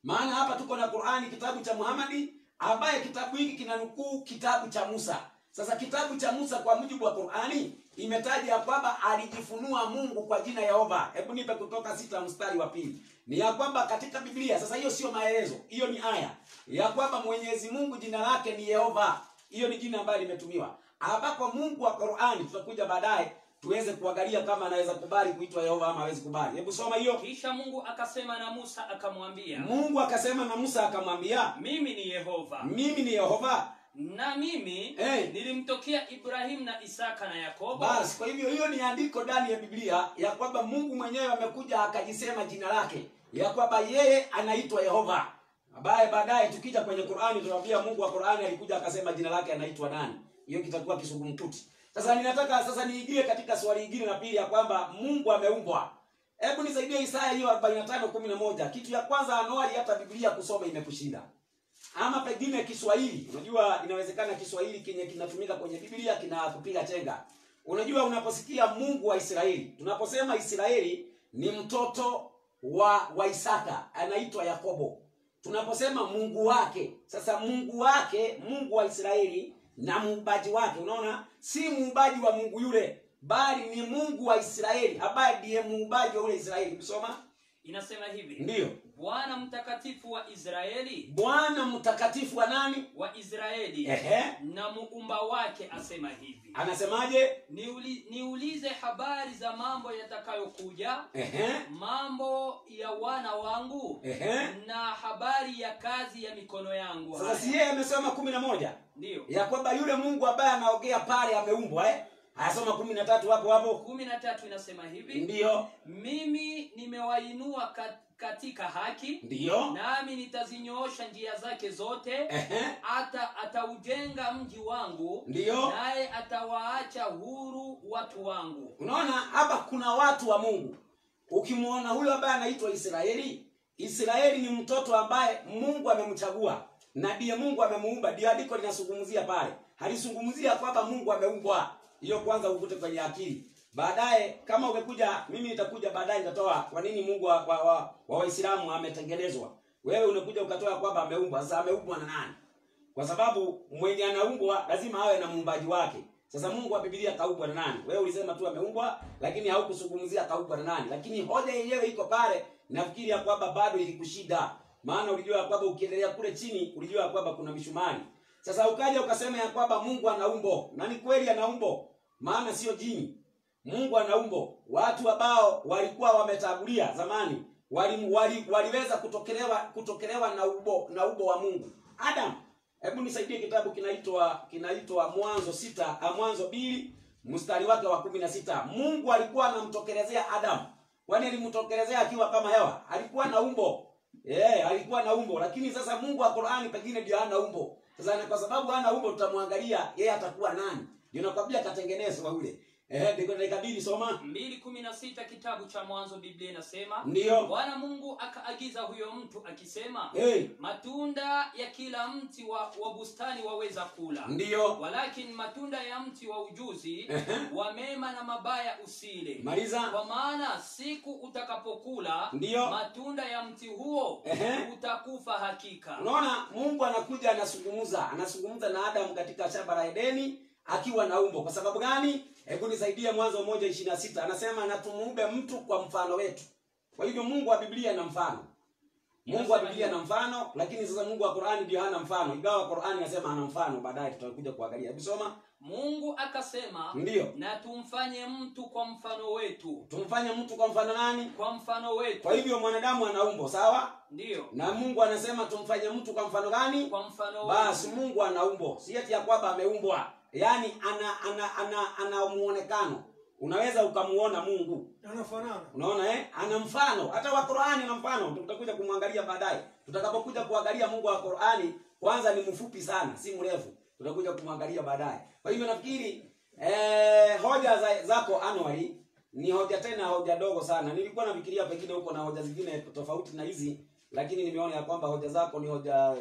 Maana hapa tuko na Qur'ani kitabu cha Muhammadi ambaye kitabu hiki kinanukuu kitabu cha Musa. Sasa kitabu cha Musa kwa mujibu wa Qur'ani imetaja kwamba alijifunua Mungu kwa jina Yehova. Hebu nipe Kutoka 6 mstari wa 2. Ni ya kwamba katika Biblia, sasa hiyo sio maelezo, hiyo ni aya ya kwamba Mwenyezi Mungu jina lake ni Yehova. Hiyo ni jina ambalo limetumiwa. Ambapo Mungu wa Qur'ani tutakuja baadaye tuweze kuangalia kama anaweza kubali kuitwa Yehova ama hawezi kubali. Hebu soma hiyo. Kisha Mungu akasema na Musa akamwambia. Mungu akasema na Musa akamwambia, mimi ni Yehova. Mimi ni Yehova. Na mimi nilimtokea Ibrahim na Isaka na Yakobo. Basi kwa hivyo hiyo ni andiko ndani ya Biblia ya kwamba Mungu mwenyewe amekuja akajisema jina lake ya kwamba yeye anaitwa Yehova. Baadaye tukija kwenye Qur'ani tunaambia Mungu wa Qur'ani alikuja akasema jina lake anaitwa nani. Hiyo kitakuwa kisugumkuti. Sasa ninataka niingie katika swali lingine la pili ya kwamba Mungu ameumbwa. Hebu nisaidie Isaya hiyo 45:11. Kitu ya kwanza Anwari hata Biblia kusoma imekushinda. Ama pengine Kiswahili. Unajua inawezekana Kiswahili kenye kinatumika kwenye Biblia kinakupiga chenga. Unajua unaposikia Mungu wa Israeli, tunaposema Israeli ni mtoto wa Isaka, anaitwa Yakobo. Tunaposema Mungu wake, sasa Mungu wake, Mungu wa Israeli na muumbaji wake, unaona si muumbaji wa Mungu yule, bali ni Mungu wa Israeli ambaye ndiye muumbaji wa ule Israeli. Kusoma inasema hivi. Ndiyo. Bwana mtakatifu wa Israeli. Bwana mtakatifu wa nani? Wa Israeli. Na muumba wake asema hivi. Anasemaje? Niulize habari za mambo yatakayokuja. Mambo ya wana wangu. Na habari ya kazi ya mikono yangu. Sasa si yeye amesema 11? Ndiyo. Ya kwamba yule Mungu ambaye anaogea pale ameumbwa Hayasoma 13 hapo. 13 inasema hivi. Ndiyo. Mimi nimewainua katika haki. Ndiyo. Nami nitazinyoosha njia zake zote. Ataujenga mji wangu. Ndiyo. Naye atawaacha huru watu wangu. Unaona hapa kuna watu wa Mungu. Ukimuona huyo ambaye anaitwa Israeli, Israeli ni mtoto ambaye Mungu amemchagua na ndiye Mungu amemuumba. Ndio andiko linazungumzia pale. Halizungumzia kwamba Mungu ameumbwa. Hiyo kwanza uvute kwenye akili. Baadaye kama umekuja, mimi nitakuja baadaye nitatoa kwa nini Mungu wa Waislamu ametengenezwa. Wewe unakuja ukatoa kwamba ameumbwa. Sasa ameumbwa na nani? Kwa sababu mwenye anaumbwa lazima awe na muumbaji wake. Sasa Mungu wa Biblia kaumbwa na nani? Wewe ulisema tu ameumbwa lakini haukuzungumzia kaumbwa na nani. Lakini hoja yenyewe iko pale, nafikiri ya kwamba bado ilikushida. Maana ulijua kwamba ukiendelea kule chini ulijua kwamba kuna mishumari. Sasa ukaja ukasema ya kwamba Mungu ana umbo. Na ni kweli ana umbo. Maana sio jini. Mungu ana umbo. Watu ambao walikuwa wametangulia zamani waliweza kutokelewa na umbo wa Mungu. Adam, hebu nisaidie kitabu kinaitwa Mwanzo 2 mstari wake wa 16. Mungu alikuwa anamtokelezea Adam. Kwani alimtokelezea akiwa kama hewa? Alikuwa na umbo. Alikuwa na umbo, lakini sasa Mungu wa Qur'ani pengine ndio hana umbo. Sasa kwa sababu hana umbo tutamwangalia yeye atakuwa nani. Ndio nakwambia katengenezwa ule. Ndiko nikabidi soma 2:16 kitabu cha Mwanzo. Biblia inasema, Ndiyo. Bwana Mungu akaagiza huyo mtu akisema, matunda ya kila mti wa bustani waweza kula. Ndiyo. Walakini matunda ya mti wa ujuzi wa mema na mabaya usile. Maliza. Kwa maana siku utakapokula Ndiyo. matunda ya mti huo utakufa hakika. Unaona Mungu anakuja anazungumza na Adam katika shamba la Edeni akiwa na umbo. Kwa sababu gani? Hebu nisaidie Mwanzo 1:26. Anasema na tumuumbe mtu kwa mfano wetu. Kwa hivyo Mungu wa Biblia ana mfano. Mungu wa Biblia ana mfano, lakini sasa Mungu wa Qur'ani ndio hana mfano. Ingawa Qur'ani inasema ana mfano, baadaye tutakuja kuangalia. Hebu soma. Mungu akasema, Ndiyo. Na tumfanye mtu kwa mfano wetu. Tumfanye mtu kwa mfano nani? Kwa mfano wetu. Kwa hivyo mwanadamu ana umbo, sawa? Ndiyo. Na Mungu anasema tumfanye mtu kwa mfano gani? Kwa mfano wetu. Basi Mungu ana umbo. Si eti ya kwamba ameumbwa. Yaani ana muonekano. Unaweza ukamuona Mungu. Anafanana. Unaona ana mfano. Hata wa Qur'ani ana mfano. Tutakuja kumwangalia baadaye. Tutakapokuja kuangalia Mungu wa Qur'ani, kwanza ni mfupi sana, si mrefu. Tutakuja kumwangalia baadaye. Kwa hivyo nafikiri hoja zako Anwari ni hoja dogo sana. Nilikuwa nafikiria pengine huko na hoja zingine tofauti na hizi, lakini nimeona ya kwamba hoja zako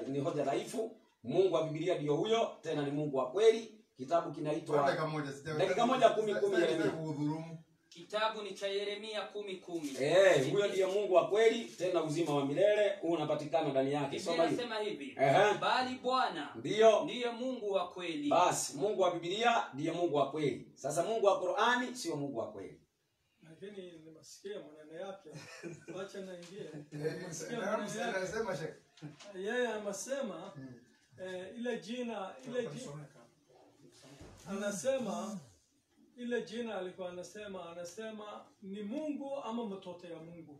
ni hoja dhaifu. Mungu wa Biblia ndio huyo, tena ni Mungu wa kweli. Kitabu kinaitwa dakika moja 10:10. Kitabu ni cha Yeremia 10:10. Huyo ndiye Mungu wa kweli, tena uzima wa milele unapatikana ndani yake. Soma hivi. Inasema hivi. Bali Bwana ndiye Mungu wa kweli. Basi Mungu wa Biblia ndiye Mungu wa kweli. Sasa Mungu wa Qur'ani sio Mungu wa kweli. Lakini nimesikia maneno yake. Acha naingie. Anasema Sheikh. Yeye anasema ile jina anasema ile jina alikuwa anasema ni Mungu ama mtoto ya Mungu.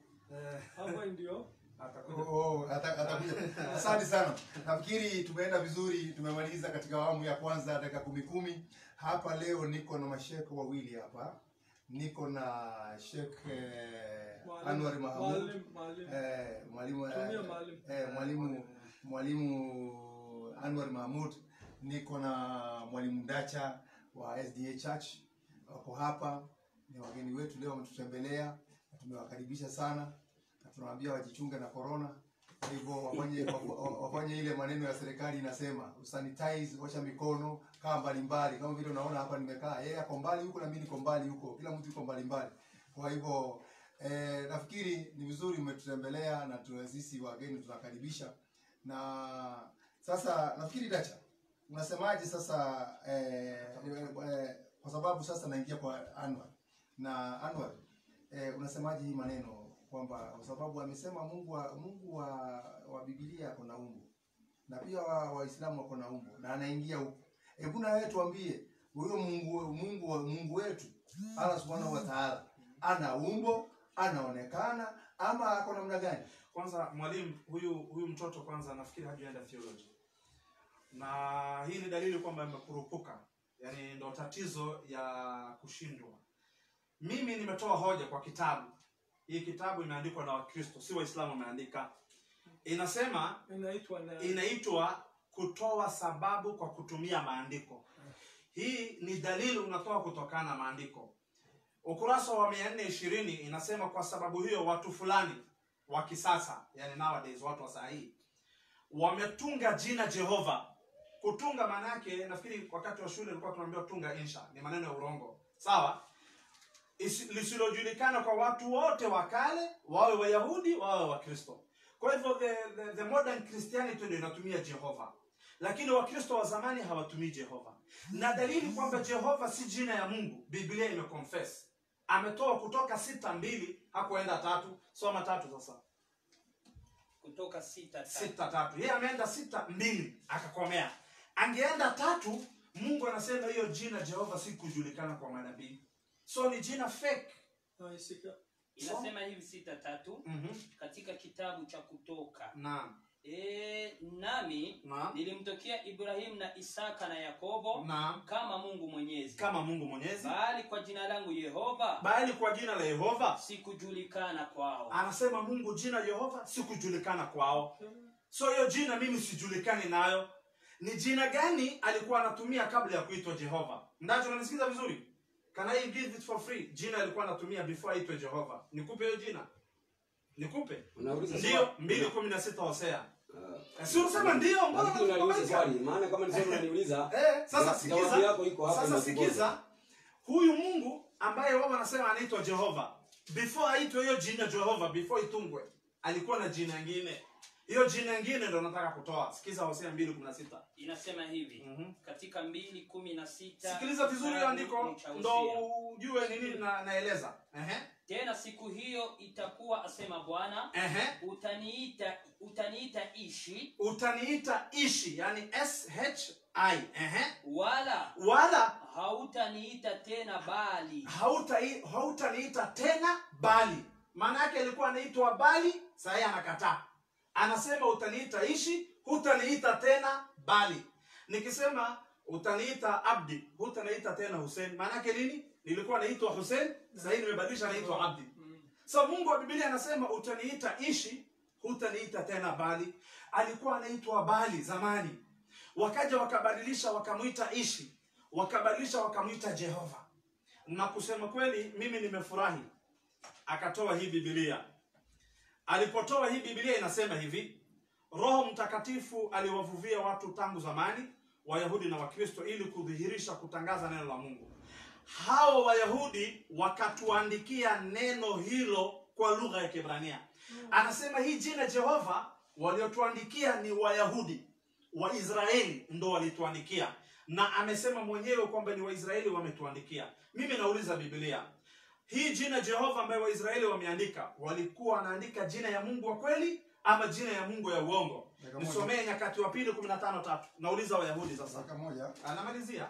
Hapo ndio atakuja. Asante sana. Nafikiri tumeenda vizuri, tumemaliza katika awamu ya kwanza dakika 10. Hapa leo niko na mashekhe wawili hapa. Niko na Sheikh Anwar Mahmud. Mwalimu Anwar Mahmud. Niko na Mwalimu Ndacha wa SDA Church. Wako hapa, ni wageni wetu leo wametutembelea. Tumewakaribisha sana. Na tunawaambia wajichunge na corona. Kwa hivyo wafanye ile maneno ya serikali inasema, sanitize, osha mikono, kaa mbali. Kama vile unaona hapa nimekaa, yeye ako mbali huko na mimi niko mbali huko. Kila mtu yuko mbali. Kwa hivyo nafikiri ni vizuri umetutembelea na sisi wageni tunakaribisha. Na sasa nafikiri Dacha, unasemaje sasa kwa sababu sasa naingia kwa Anwar. Na Anwar, unasemaje hii maneno kwamba kwa sababu amesema Mungu wa Biblia ako na umbo na pia Waislamu wako na umbo na anaingia huko. Hebu na wewe tuambie, huyo Mungu wetu Allah Subhanahu wa Ta'ala ana umbo, anaonekana ama ako namna gani? Kwanza mwalimu, huyu mtoto kwanza nafikiri hajaenda theology. Na hii ni dalili kwamba amekurupuka. Yaani ndio tatizo ya kushindwa. Mimi nimetoa hoja kwa kitabu. Hii kitabu imeandikwa na Wakristo, si Waislamu wameandika. Inasema inaitwa kutoa sababu kwa kutumia maandiko. Hii ni dalili unatoa kutokana na maandiko. Ukurasa wa 420 inasema kwa sababu hiyo watu fulani wa kisasa, yani nowadays watu wa saa hii, wametunga jina Jehova. Kutunga maana yake nafikiri wakati wa shule tulikuwa tunaambiwa tunga insha, ni maneno ya urongo. Sawa? Lisilojulikana kwa watu wote wa kale, wawe Wayahudi, wawe Wakristo. Kwa hivyo the modern Christianity ndio inatumia Jehova. Lakini Wakristo wa zamani hawatumii Jehova. Na dalili kwamba Jehova si jina ya Mungu, Biblia imeconfess. Ametoa Kutoka 6:2 hakuenda 3. Soma 3 sasa. Kutoka 6:3. 6:3. Yeye ameenda 6:2 akakomea. Angeenda 3, Mungu anasema hiyo jina Jehova si kujulikana kwa manabii. So ni jina fake. Inasema hivi 6:3 katika kitabu cha Kutoka. Naam. Nami nilimtokea Ibrahim na Isaka na Yakobo kama Mungu Mwenyezi. Kama Mungu Mwenyezi. Bali kwa jina langu Yehova. Bali kwa jina la Yehova sikujulikana kwao. Anasema Mungu jina Yehova sikujulikana kwao. So hiyo jina mimi sijulikani nayo. Ni jina gani alikuwa anatumia kabla ya kuitwa Jehova? Ndacho unanisikiza vizuri? Can I give it for free? Jina alikuwa anatumia before aitwe Jehova. Nikupe hiyo jina? Nikupe? Unauliza ndio 2:16 Hosea. Si unasema ndio, mbona unauliza swali? Maana kama ni swali unaniuliza. Sasa sikiza. Yako iko hapa. Sasa sikiza. Huyu Mungu ambaye wao wanasema anaitwa Jehova, before aitwe hiyo jina Jehova, before itungwe, alikuwa na jina lingine. Hiyo jina lingine ndio nataka kutoa. Sikiza Hosea 2:16. Inasema hivi katika 2:16. Sikiliza vizuri andiko ndio ujue nini naeleza. Tena siku hiyo itakuwa asema Bwana, utaniita Ishi. Utaniita Ishi, yani SHI. Wala hautaniita tena Bali. Hautaniita tena Bali. Maana yake alikuwa anaitwa Bali, sasa anakataa. Anasema utaniita Ishi, hutaniita tena Bali. Nikisema utaniita Abdi, hutaniita tena Hussein. Maana yake nini? Nilikuwa naitwa Hussein, sasa nimebadilisha naitwa Abdi. So Mungu wa Biblia anasema utaniita Ishi, hutaniita tena Bali. Alikuwa anaitwa Bali zamani. Wakaja wakabadilisha wakamuita Ishi, wakabadilisha wakamuita Jehova. Na kusema kweli mimi nimefurahi. Akatoa hii Biblia. Alipotoa hii Biblia inasema hivi: Roho Mtakatifu aliwavuvia watu tangu zamani, Wayahudi na Wakristo, ili kudhihirisha kutangaza neno la Mungu. Hao Wayahudi wakatuandikia neno hilo kwa lugha ya Kiebrania. Anasema hii jina Jehova waliotuandikia ni Wayahudi, Waisraeli ndo walituandikia. Na amesema mwenyewe kwamba ni Waisraeli wametuandikia. Mimi nauliza Biblia, hii jina Jehova ambayo Waisraeli wameandika, walikuwa wanaandika jina ya Mungu wa kweli ama jina ya Mungu ya uongo? Nisomee Nyakati wa 2:15-3. Nauliza Wayahudi sasa. Anamalizia.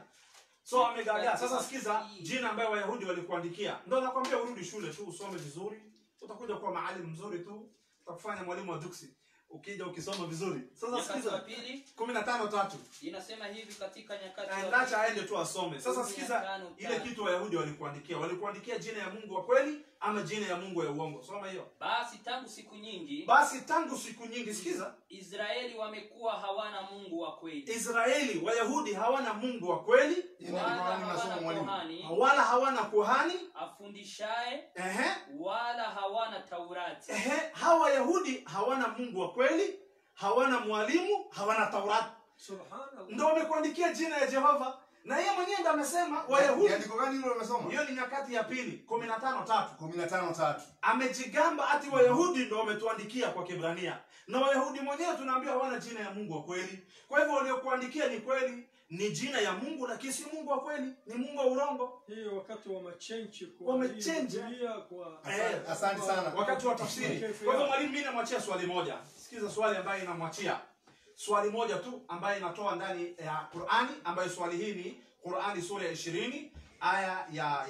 So amegagaa. Sasa sikiza jina ambayo Wayahudi walikuandikia. Ndio nakwambia urudi shule tu usome vizuri. Utakuja kuwa mahali mzuri tu. Utakufanya mwalimu wa Duksi. Ukija ukisoma vizuri. Sasa sikiza 15:3. Inasema hivi katika Nyakati. Acha aende tu asome. Sasa sikiza ile kitu Wayahudi walikuandikia. Walikuandikia jina ya Mungu wa kweli ama jina ya Mungu ya uongo? Soma hiyo. Basi tangu siku nyingi sikiza, Israeli wamekuwa hawana Mungu wa kweli. Israeli, Wayahudi hawana Mungu wa kweli. Wala hawana kuhani afundishaye. Wala hawana Taurati. Hawa Wayahudi hawana Mungu wa kweli, hawana mwalimu, hawana Taurati. Subhanallah. Ndio wamekuandikia jina ya Jehova. Na yeye mwenyewe ndiye amesema Wayahudi. Andiko gani hilo umesoma? Hiyo ni Nyakati ya Pili 15:3. 15:3. Amejigamba ati Wayahudi ndio wametuandikia kwa Kiebrania. Na Wayahudi mwenyewe tunaambiwa hawana jina ya Mungu wa kweli. Kwa hivyo waliokuandikia ni kweli, ni jina ya Mungu, lakini si Mungu wa kweli, ni Mungu wa urongo. Hiyo wakati wa machange kwa kwa Asante sana. Wakati wa tafsiri. Kwa hivyo mwalimu, mimi namwachia swali moja. Sikiza swali ambayo inamwachia. Swali moja tu ambayo inatoa ndani ya Qur'ani, ambayo swali hii ni Qur'ani sura ya 20 aya ya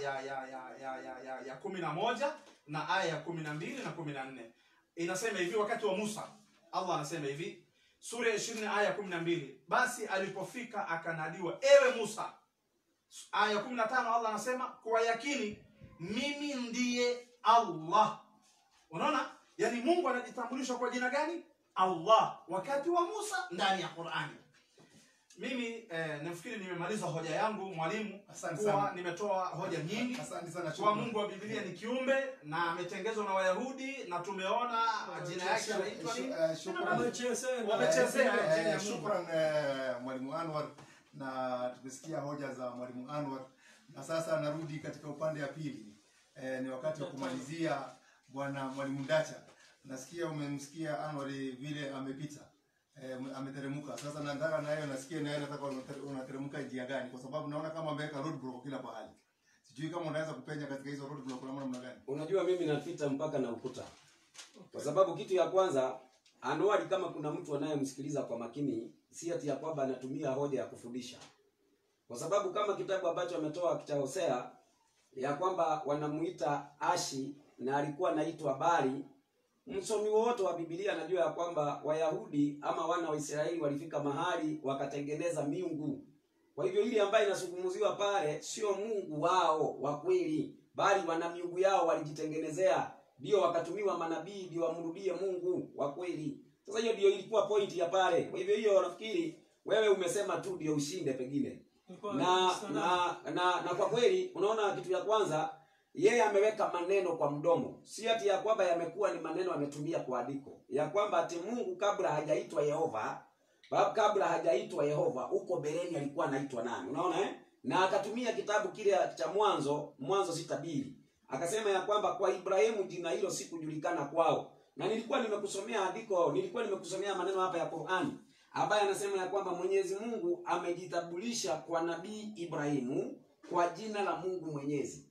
11 na aya ya 12 na 14. Inasema hivi, wakati wa Musa, Allah anasema hivi, sura ya 20 aya ya 12, basi alipofika akanadiwa, ewe Musa. Aya ya 15 Allah anasema, kwa yakini mimi ndiye Allah. Unaona? Yaani Mungu anajitambulisha kwa jina gani? Allah, wakati wa Musa ndani ya Qur'ani. Mimi nafikiri nimemaliza hoja yangu mwalimu. Asante sana. Nimetoa hoja nyingi. Asante sana. Kwa Mungu wa Biblia ni kiumbe na ametengezwa na Wayahudi, na tumeona jina yake anaitwa nini? Wamechezea. Shukrani mwalimu Anwar, na tumesikia hoja za mwalimu Anwar, na sasa narudi katika upande wa pili. Ni wakati wa kumalizia. Bwana mwalimu Ndacha, nasikia umemsikia Anwar vile amepita, ameteremka. Sasa nataka nayo nasikia naye nataka unateremka njia gani, kwa sababu naona kama ameweka roadblock kila pahali. Sijui kama unaweza kupenya katika hizo roadblock na namna gani. Unajua mimi napita mpaka na ukuta. Kwa sababu kitu ya kwanza, Anwar kama kuna mtu anayemsikiliza kwa makini, si ati ya kwamba anatumia hoja ya kufundisha. Kwa sababu kama kitabu ambacho ametoa cha Hosea ya kwamba wanamuita Ashi na alikuwa anaitwa Bali, msomi wote wa Biblia anajua ya kwamba Wayahudi ama wana wa Israeli walifika mahali wakatengeneza miungu. Kwa hivyo ile ambayo inazungumziwa pale sio Mungu wao wa kweli, bali wana miungu yao walijitengenezea, ndio wakatumiwa manabii ndio wamrudie Mungu wa kweli. Sasa hiyo ndio ilikuwa pointi ya pale. Kwa hivyo hiyo nafikiri wewe umesema tu ndio ushinde pengine. Na kwa kweli unaona kitu ya kwanza, yeye ameweka maneno kwa mdomo. Si ati ya kwamba yamekuwa ni maneno ametumia kwa andiko. Ya kwamba ati Mungu kabla hajaitwa Yehova, kabla hajaitwa Yehova, huko Bereni alikuwa anaitwa nani? Unaona Na akatumia kitabu kile cha Mwanzo 6:2. Akasema ya kwamba kwa Ibrahimu jina hilo sikujulikana kwao. Na nilikuwa nimekusomea andiko, nilikuwa nimekusomea maneno hapa ya Qur'ani ambaye anasema ya kwamba Mwenyezi Mungu amejitambulisha kwa nabii Ibrahimu kwa jina la Mungu Mwenyezi.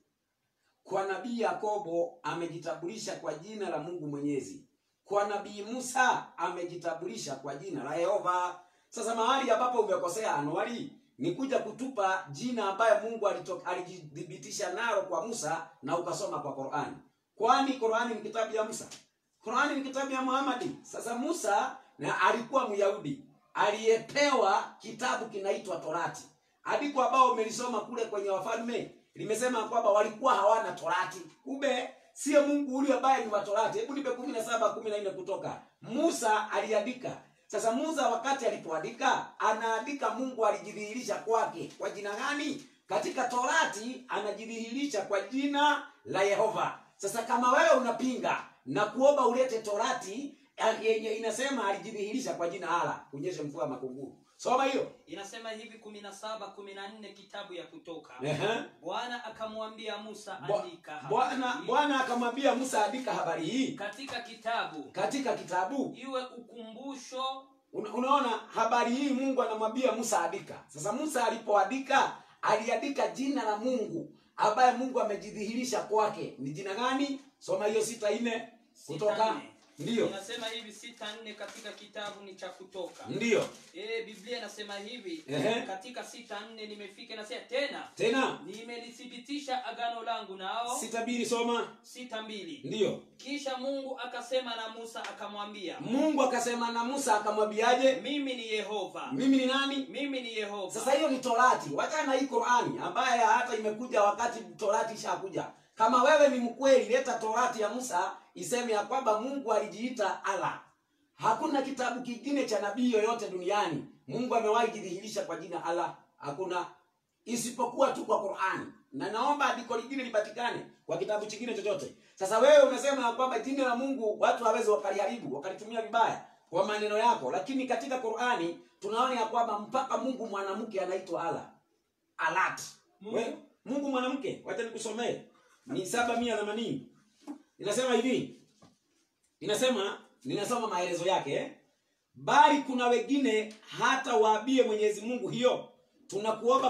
Kwa nabii Yakobo amejitambulisha kwa jina la Mungu Mwenyezi. Kwa nabii Musa amejitambulisha kwa jina la Yehova. Sasa mahali ambapo umekosea Anwari ni kuja kutupa jina ambaye Mungu alijidhibitisha nalo kwa Musa na ukasoma kwa Qur'ani. Kwani Qur'ani ni kitabu ya Musa? Qur'ani ni kitabu ya Muhammad. Sasa Musa na alikuwa Myahudi, aliyepewa kitabu kinaitwa Torati. Andiko ambao umelisoma kule kwenye Wafalme limesema kwamba walikuwa hawana Torati. Kumbe sio Mungu yule ambaye ni wa Torati. Hebu nipe 17:14 Kutoka. Musa aliandika. Sasa Musa wakati alipoandika, anaandika Mungu alijidhihirisha kwake. Kwa jina gani? Katika Torati anajidhihirisha kwa jina la Yehova. Sasa kama wewe unapinga na kuomba ulete Torati yenye inasema alijidhihirisha kwa jina Allah, kunyesha mvua makunguru. Soma hiyo. Inasema hivi 17:14 kitabu ya Kutoka. Bwana akamwambia Musa andika. Bwana akamwambia Musa andika habari hii katika kitabu iwe ukumbusho. Unaona habari hii Mungu anamwambia Musa andika. Sasa Musa alipoandika, aliandika jina la Mungu ambaye Mungu amejidhihirisha kwake. Ni jina gani? Soma hiyo 6:4 Kutoka. Ndio. Inasema hivi 6:4 katika kitabu ni cha Kutoka. Ndio. Biblia inasema hivi katika 6:4 nimefika na sema tena nimelithibitisha agano langu nao. 6:2 soma. 6:2. Ndio. Kisha Mungu akasema na Musa akamwambia. Mungu akasema na Musa akamwambiaje? Mimi ni Yehova. Mimi ni nani? Mimi ni Yehova. Sasa hiyo ni Torati. Wacha na hii Qur'ani ambaye hata imekuja wakati Torati ishakuja. Kama wewe ni mkweli, leta Torati ya Musa iseme ya kwamba Mungu alijiita Allah. Hakuna kitabu kingine cha nabii yoyote duniani Mungu amewahi kudhihirisha kwa jina Allah. Hakuna, isipokuwa tu kwa Qur'ani. Na naomba andiko lingine lipatikane kwa kitabu kingine chochote. Sasa wewe unasema ya kwamba jina la Mungu watu hawezi wakaliharibu, wakalitumia vibaya kwa maneno yako, lakini katika Qur'ani tunaona ya kwamba mpaka Mungu mwanamke anaitwa Allah. alat. Mungu mwanamke, wacha nikusomee. Ni 780. Inasema hivi. Ninasoma maelezo yake. Bali kuna wengine hata waambie Mwenyezi Mungu hiyo, tunakuomba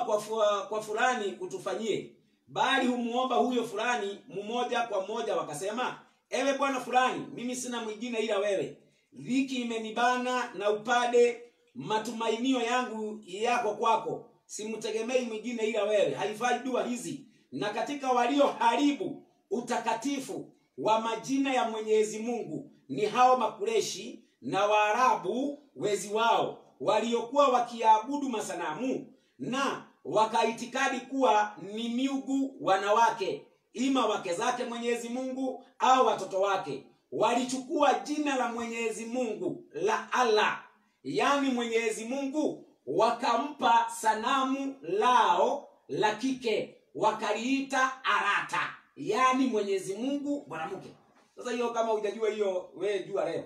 kwa fulani utufanyie. Bali humuomba huyo fulani mmoja kwa mmoja, wakasema, ewe bwana fulani, mimi sina mwingine ila wewe. Dhiki imenibana na upade matumainio yangu yako kwako. Simtegemei mwingine ila wewe. Haifai dua hizi. Na katika walioharibu utakatifu wa majina ya Mwenyezi Mungu ni hao Makureshi na Waarabu wezi wao, waliokuwa wakiabudu masanamu na wakaitikadi kuwa ni miungu wanawake, ima wake zake Mwenyezi Mungu au watoto wake. Walichukua jina la Mwenyezi Mungu la Allah, yani Mwenyezi Mungu, wakampa sanamu lao la kike, wakaliita Arata, yani Mwenyezi Mungu mwanamke. Sasa hiyo kama hujajua hiyo, wewe jua leo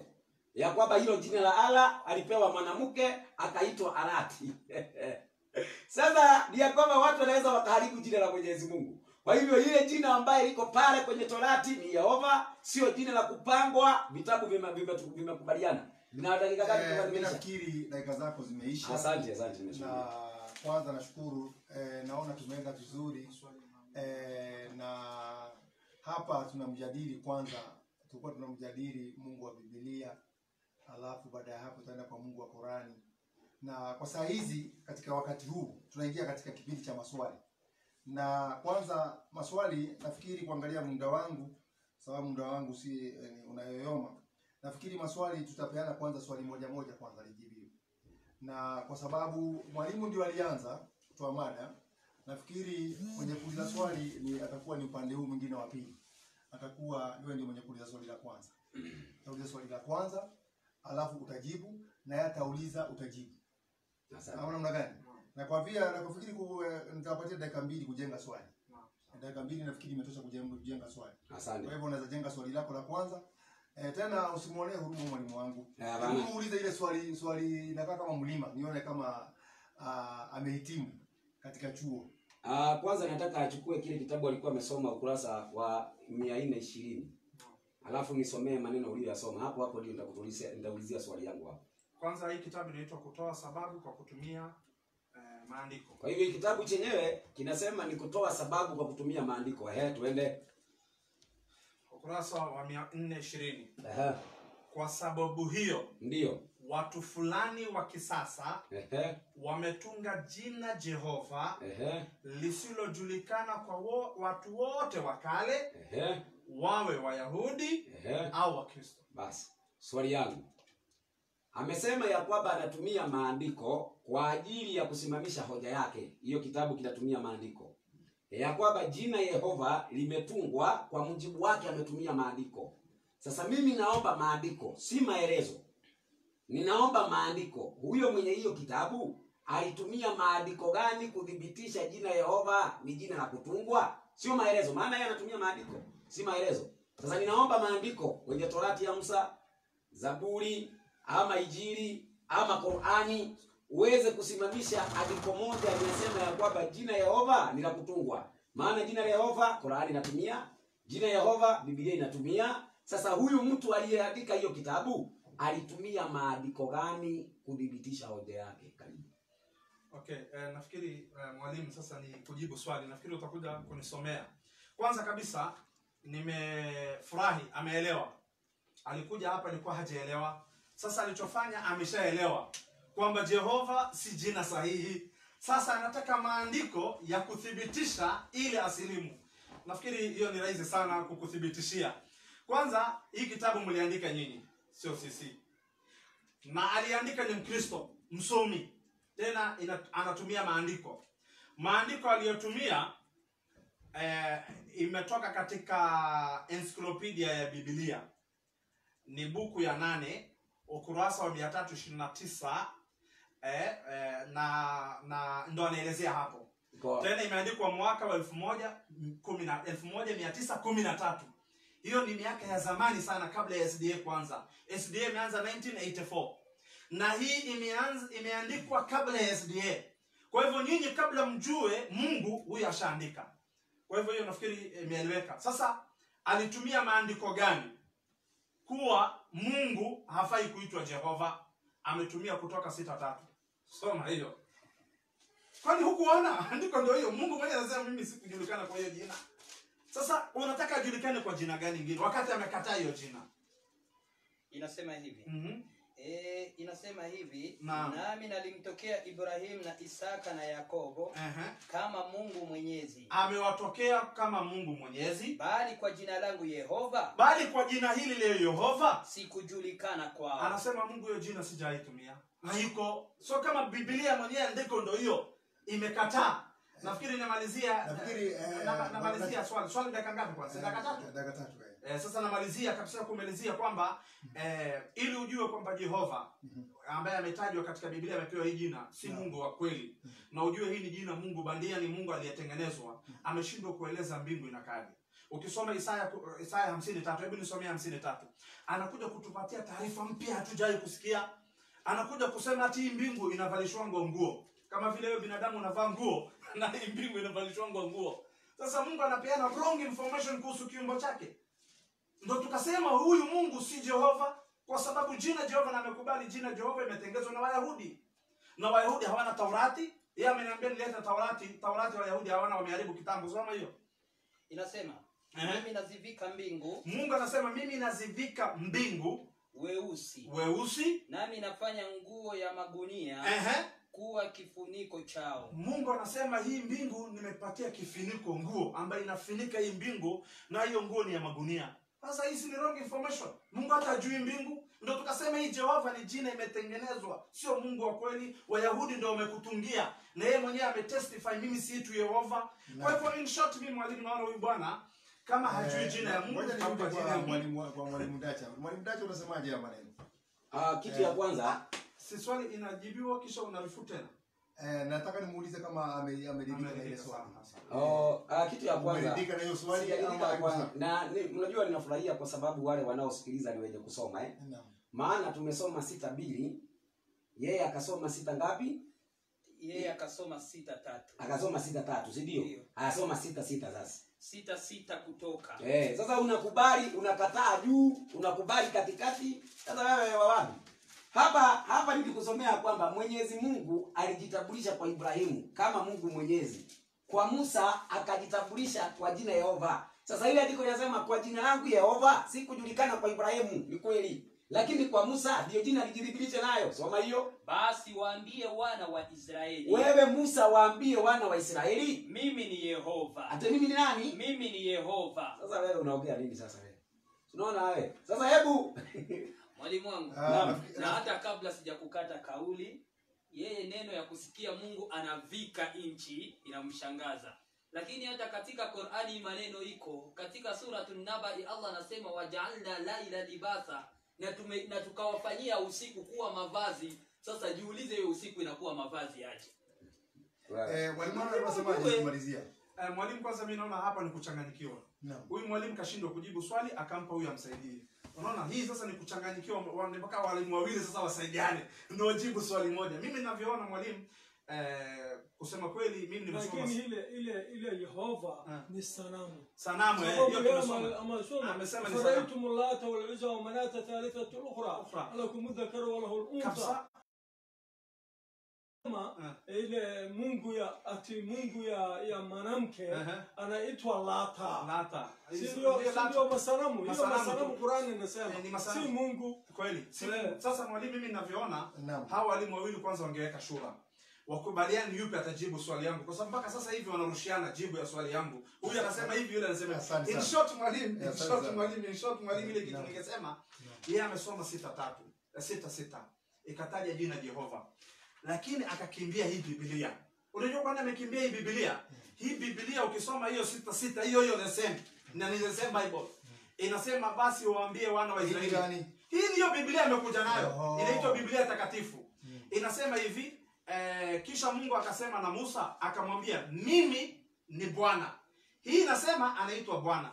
ya kwamba hilo jina la Allah alipewa mwanamke akaitwa Arati. Sasa ni kwamba watu wanaweza wakaharibu jina la Mwenyezi Mungu. Kwa hivyo ile jina ambaye liko pale kwenye Torati ni Yehova, sio jina la kupangwa. Vitabu vimekubaliana. Dakika gani kubadilisha? Mimi nafikiri dakika zako zimeisha. Asante Na kwanza nashukuru, naona tumeenda vizuri. Na hapa tunamjadili, kwanza tulikuwa tunamjadili Mungu wa Biblia, alafu baada ya hapo tutaenda kwa Mungu wa Qurani. Na kwa saa hizi katika wakati huu tunaingia katika kipindi cha maswali. Na kwanza maswali, nafikiri kuangalia muda wangu, sababu muda wangu si unayoyoma. Nafikiri maswali tutapeana kwanza swali moja kwanza lijibiwe. Na kwa sababu mwalimu ndio alianza kutoa mada, nafikiri mwenye kuuliza swali atakuwa ni upande huu mwingine wa pili. Atakuwa wewe ndio mwenye kuuliza swali la kwanza. Utauliza swali la kwanza, alafu utajibu, na yeye atauliza utajibu. Asante. Naona namna gani? Na kwa vile nakufikiri nitawapatia dakika 2 kujenga swali. Dakika 2 nafikiri imetosha kujenga swali. Asante. Kwa hivyo unaweza jenga swali lako la kwanza. Tena usimuonee huruma mwalimu wangu. Uulize ile swali inakaa kama mlima, nione kama amehitimu katika chuo. Kwanza nataka achukue kile kitabu alikuwa amesoma ukurasa wa 420. Alafu nisomee maneno uliyosoma. Hapo ndio nitaulizia swali yangu hapo. Kwanza hii kitabu inaitwa Kutoa Sababu kwa kutumia maandiko. Kwa hivyo kitabu chenyewe kinasema ni kutoa sababu kwa kutumia maandiko. Tuende. Ukurasa wa 420. Aha. Kwa sababu hiyo, ndio watu fulani wa kisasa wametunga jina Jehova lisilojulikana kwa watu wote wa kale, wawe Wayahudi au Wakristo. Basi, swali yangu. Amesema ya kwamba anatumia maandiko kwa ajili ya kusimamisha hoja yake. Hiyo kitabu kinatumia maandiko. Ya kwamba jina Yehova limetungwa kwa mujibu wake, ametumia maandiko. Sasa mimi naomba maandiko, si maelezo. Ninaomba maandiko. Huyo mwenye hiyo kitabu alitumia maandiko gani kudhibitisha jina Yehova ni jina la kutungwa? Sio maelezo, maana yeye anatumia maandiko, si maelezo. Sasa ninaomba maandiko kwenye Torati ya Musa, Zaburi, ama Injili, ama Qur'ani, uweze kusimamisha andiko moja linasema ya kwamba jina Yehova ni la kutungwa. Maana jina la Yehova Qur'ani inatumia, jina Yehova Biblia inatumia. Sasa huyu mtu aliyeandika hiyo kitabu alitumia maandiko gani kudhibitisha hoja yake? Karibu. Okay, nafikiri mwalimu sasa ni kujibu swali. Nafikiri utakuja kunisomea. Kwanza kabisa nimefurahi ameelewa. Alikuja hapa alikuwa hajaelewa. Sasa alichofanya ameshaelewa kwamba Jehova si jina sahihi. Sasa anataka maandiko ya kuthibitisha ile asilimu. Nafikiri hiyo ni rahisi sana kukuthibitishia. Kwanza hii kitabu mliandika nyinyi, sio sisi. Na aliandika ni Mkristo, msomi. Tena anatumia maandiko. Maandiko aliyotumia imetoka katika encyclopedia ya Biblia. Ni buku ya 8, ukurasa wa 329 na ndo anaelezea hapo. Tena imeandikwa mwaka wa 1913. Hiyo ni miaka ya zamani sana kabla ya SDA kwanza. SDA imeanza 1984. Na hii imeandikwa kabla ya SDA. Kwa hivyo nyinyi kabla mjue Mungu, huyu ashaandika. Kwa hivyo hiyo nafikiri imeeleweka. Sasa alitumia maandiko gani kuwa Mungu hafai kuitwa Jehova? Ametumia Kutoka 6:3. Soma hiyo. Kwani hukuona? Andiko ndio hiyo. Mungu mwenyewe anasema mimi sikujulikana kwa hiyo jina. Sasa unataka ajulikane kwa jina gani lingine wakati amekataa hiyo jina? Inasema hivi. Inasema hivi, Naam. nami nalimtokea Ibrahim na Isaka na Yakobo kama Mungu Mwenyezi. Amewatokea kama Mungu Mwenyezi, bali kwa jina langu Yehova, bali kwa jina hili leo Yehova sikujulikana kwao. Anasema Mungu hiyo jina sijaitumia. Haiko. So kama Biblia mwenyewe andiko ndio hiyo imekataa. Nafikiri namalizia swali dakika ngapi kwanza? Dakika 3. Dakika 3. Sasa namalizia kabisa kumalizia kwamba ili ujue kwamba Jehova ambaye ametajwa katika Biblia amepewa hii jina si Mungu wa kweli, na ujue hii ni jina Mungu bandia, ni Mungu aliyetengenezwa. Ameshindwa kueleza mbingu inakaje. Ukisoma Isaya 53, hebu nisomee 53. Anakuja kutupatia taarifa mpya hatujai kusikia. Anakuja kusema ati mbingu inavalishwa nguo. Kama vile wewe binadamu unavaa nguo na hii mbingu inavalishwa nguo. Sasa Mungu anapeana wrong information kuhusu kiumbo chake. Ndio tukasema huyu Mungu si Jehova, kwa sababu jina Jehova, na amekubali jina Jehova imetengenezwa na Wayahudi. Na Wayahudi hawana Taurati. Yeye ameniambia nilete Taurati. Taurati Wayahudi hawana, wameharibu kitambo. Soma hiyo. Inasema mimi nazivika mbingu. Mungu anasema mimi nazivika mbingu weusi, nami nafanya nguo ya magunia kuwa kifuniko chao. Mungu anasema hii mbingu nimepatia kifuniko, nguo ambayo inafunika hii mbingu, na hiyo nguo ni ya magunia. Sasa hizi ni wrong information. Mungu hata hajui mbingu. Ndio tukasema hii Jehova ni jina imetengenezwa, sio Mungu wa kweli. Wayahudi ndio wamekutungia, na yeye mwenyewe ametestify mimi si tu Yehova. Kwa hivyo in short, mimi mwalimu naona huyu bwana kama hajui jina ya Mungu. Ngoja niombe kwa mwalimu Dacha. Mwalimu Dacha, unasemaje ya maneno? Kitu ya kwanza, si swali inajibiwa kisha unarefu tena. Nataka nimuulize kama ameridhika na ile swali. Kitu ya kwanza, ameridhika na hiyo swali na mnajua ninafurahia kwa sababu wale wanaosikiliza ni wenye kusoma maana tumesoma 6:2, yeye akasoma 6 ngapi? Yeye akasoma 6:3. Akasoma 6:3, si ndio? Akasoma 6:6 sasa. 6:6 Kutoka. Sasa unakubali, unakataa juu, unakubali katikati. Sasa wewe wapi? Hapa nilikusomea kwamba Mwenyezi Mungu alijitambulisha kwa Ibrahimu kama Mungu Mwenyezi. Kwa Musa akajitambulisha kwa jina Yehova. Sasa ile andiko linasema kwa jina langu Yehova sikujulikana kwa Ibrahimu, ni kweli. Lakini kwa Musa ndio jina alijidhibitisha nayo. Soma hiyo. Basi waambie wana wa Israeli. Wewe Musa waambie wana wa Israeli, mimi ni Yehova. Hata mimi ni nani? Mimi ni Yehova. Sasa wewe unaongea nini sasa wewe? Unaona wewe? Sasa hebu mwalimu wangu, na hata kabla sijakukata kauli, yeye neno ya kusikia Mungu anavika inchi inamshangaza. Lakini hata katika Qur'ani maneno iko katika suratul Naba, Allah anasema waja'alna laila libasa, na tukawafanyia usiku kuwa mavazi. Sasa jiulize hiyo usiku inakuwa mavazi aje? Mwalimu anasemaje kumalizia? Mwalimu, kwanza mimi naona hapa ni kuchanganyikiwa. Huyu mwalimu kashindwa kujibu swali, akampa huyu amsaidie. Unaona hii sasa ni kuchanganyikiwa, mpaka walimu wawili sasa wasaidiane ndio wajibu swali moja. Mimi ninavyoona mwalimu, kusema kweli mimi nimesoma, lakini ile Yehova ni sanamu. Sanamu hiyo tunasoma. Amesema ni sanamu. Allata wal Uzza wa Manata thalithatu ukhra alakum dhakaru wa lahu al-untha. Ile Mungu ya mwanamke anaitwa Lata. Sio masanamu. Hiyo masanamu Qur'ani inasema si Mungu kweli. Sasa mwalimu, mimi ninavyoona hawa walimu wawili kwanza wangeweka shura, wakubaliani yupi atajibu swali yangu, kwa sababu mpaka sasa hivi wanarushiana jibu ya swali yangu. Huyu anasema hivi, yule anasema in short mwalimu, ile kitu ningesema yeye amesoma 6:3 ikataja jina Jehova, lakini akakimbia hii Biblia. Unajua kwani amekimbia hii Biblia? Hii Biblia ukisoma hiyo 6:6 hiyo the same, na ni the same Bible. Inasema basi waambie wana wa Israeli. Hii ndio Biblia amekuja nayo. Inaitwa Biblia takatifu. Inasema hivi, kisha Mungu akasema na Musa akamwambia mimi ni Bwana. Hii inasema anaitwa Bwana.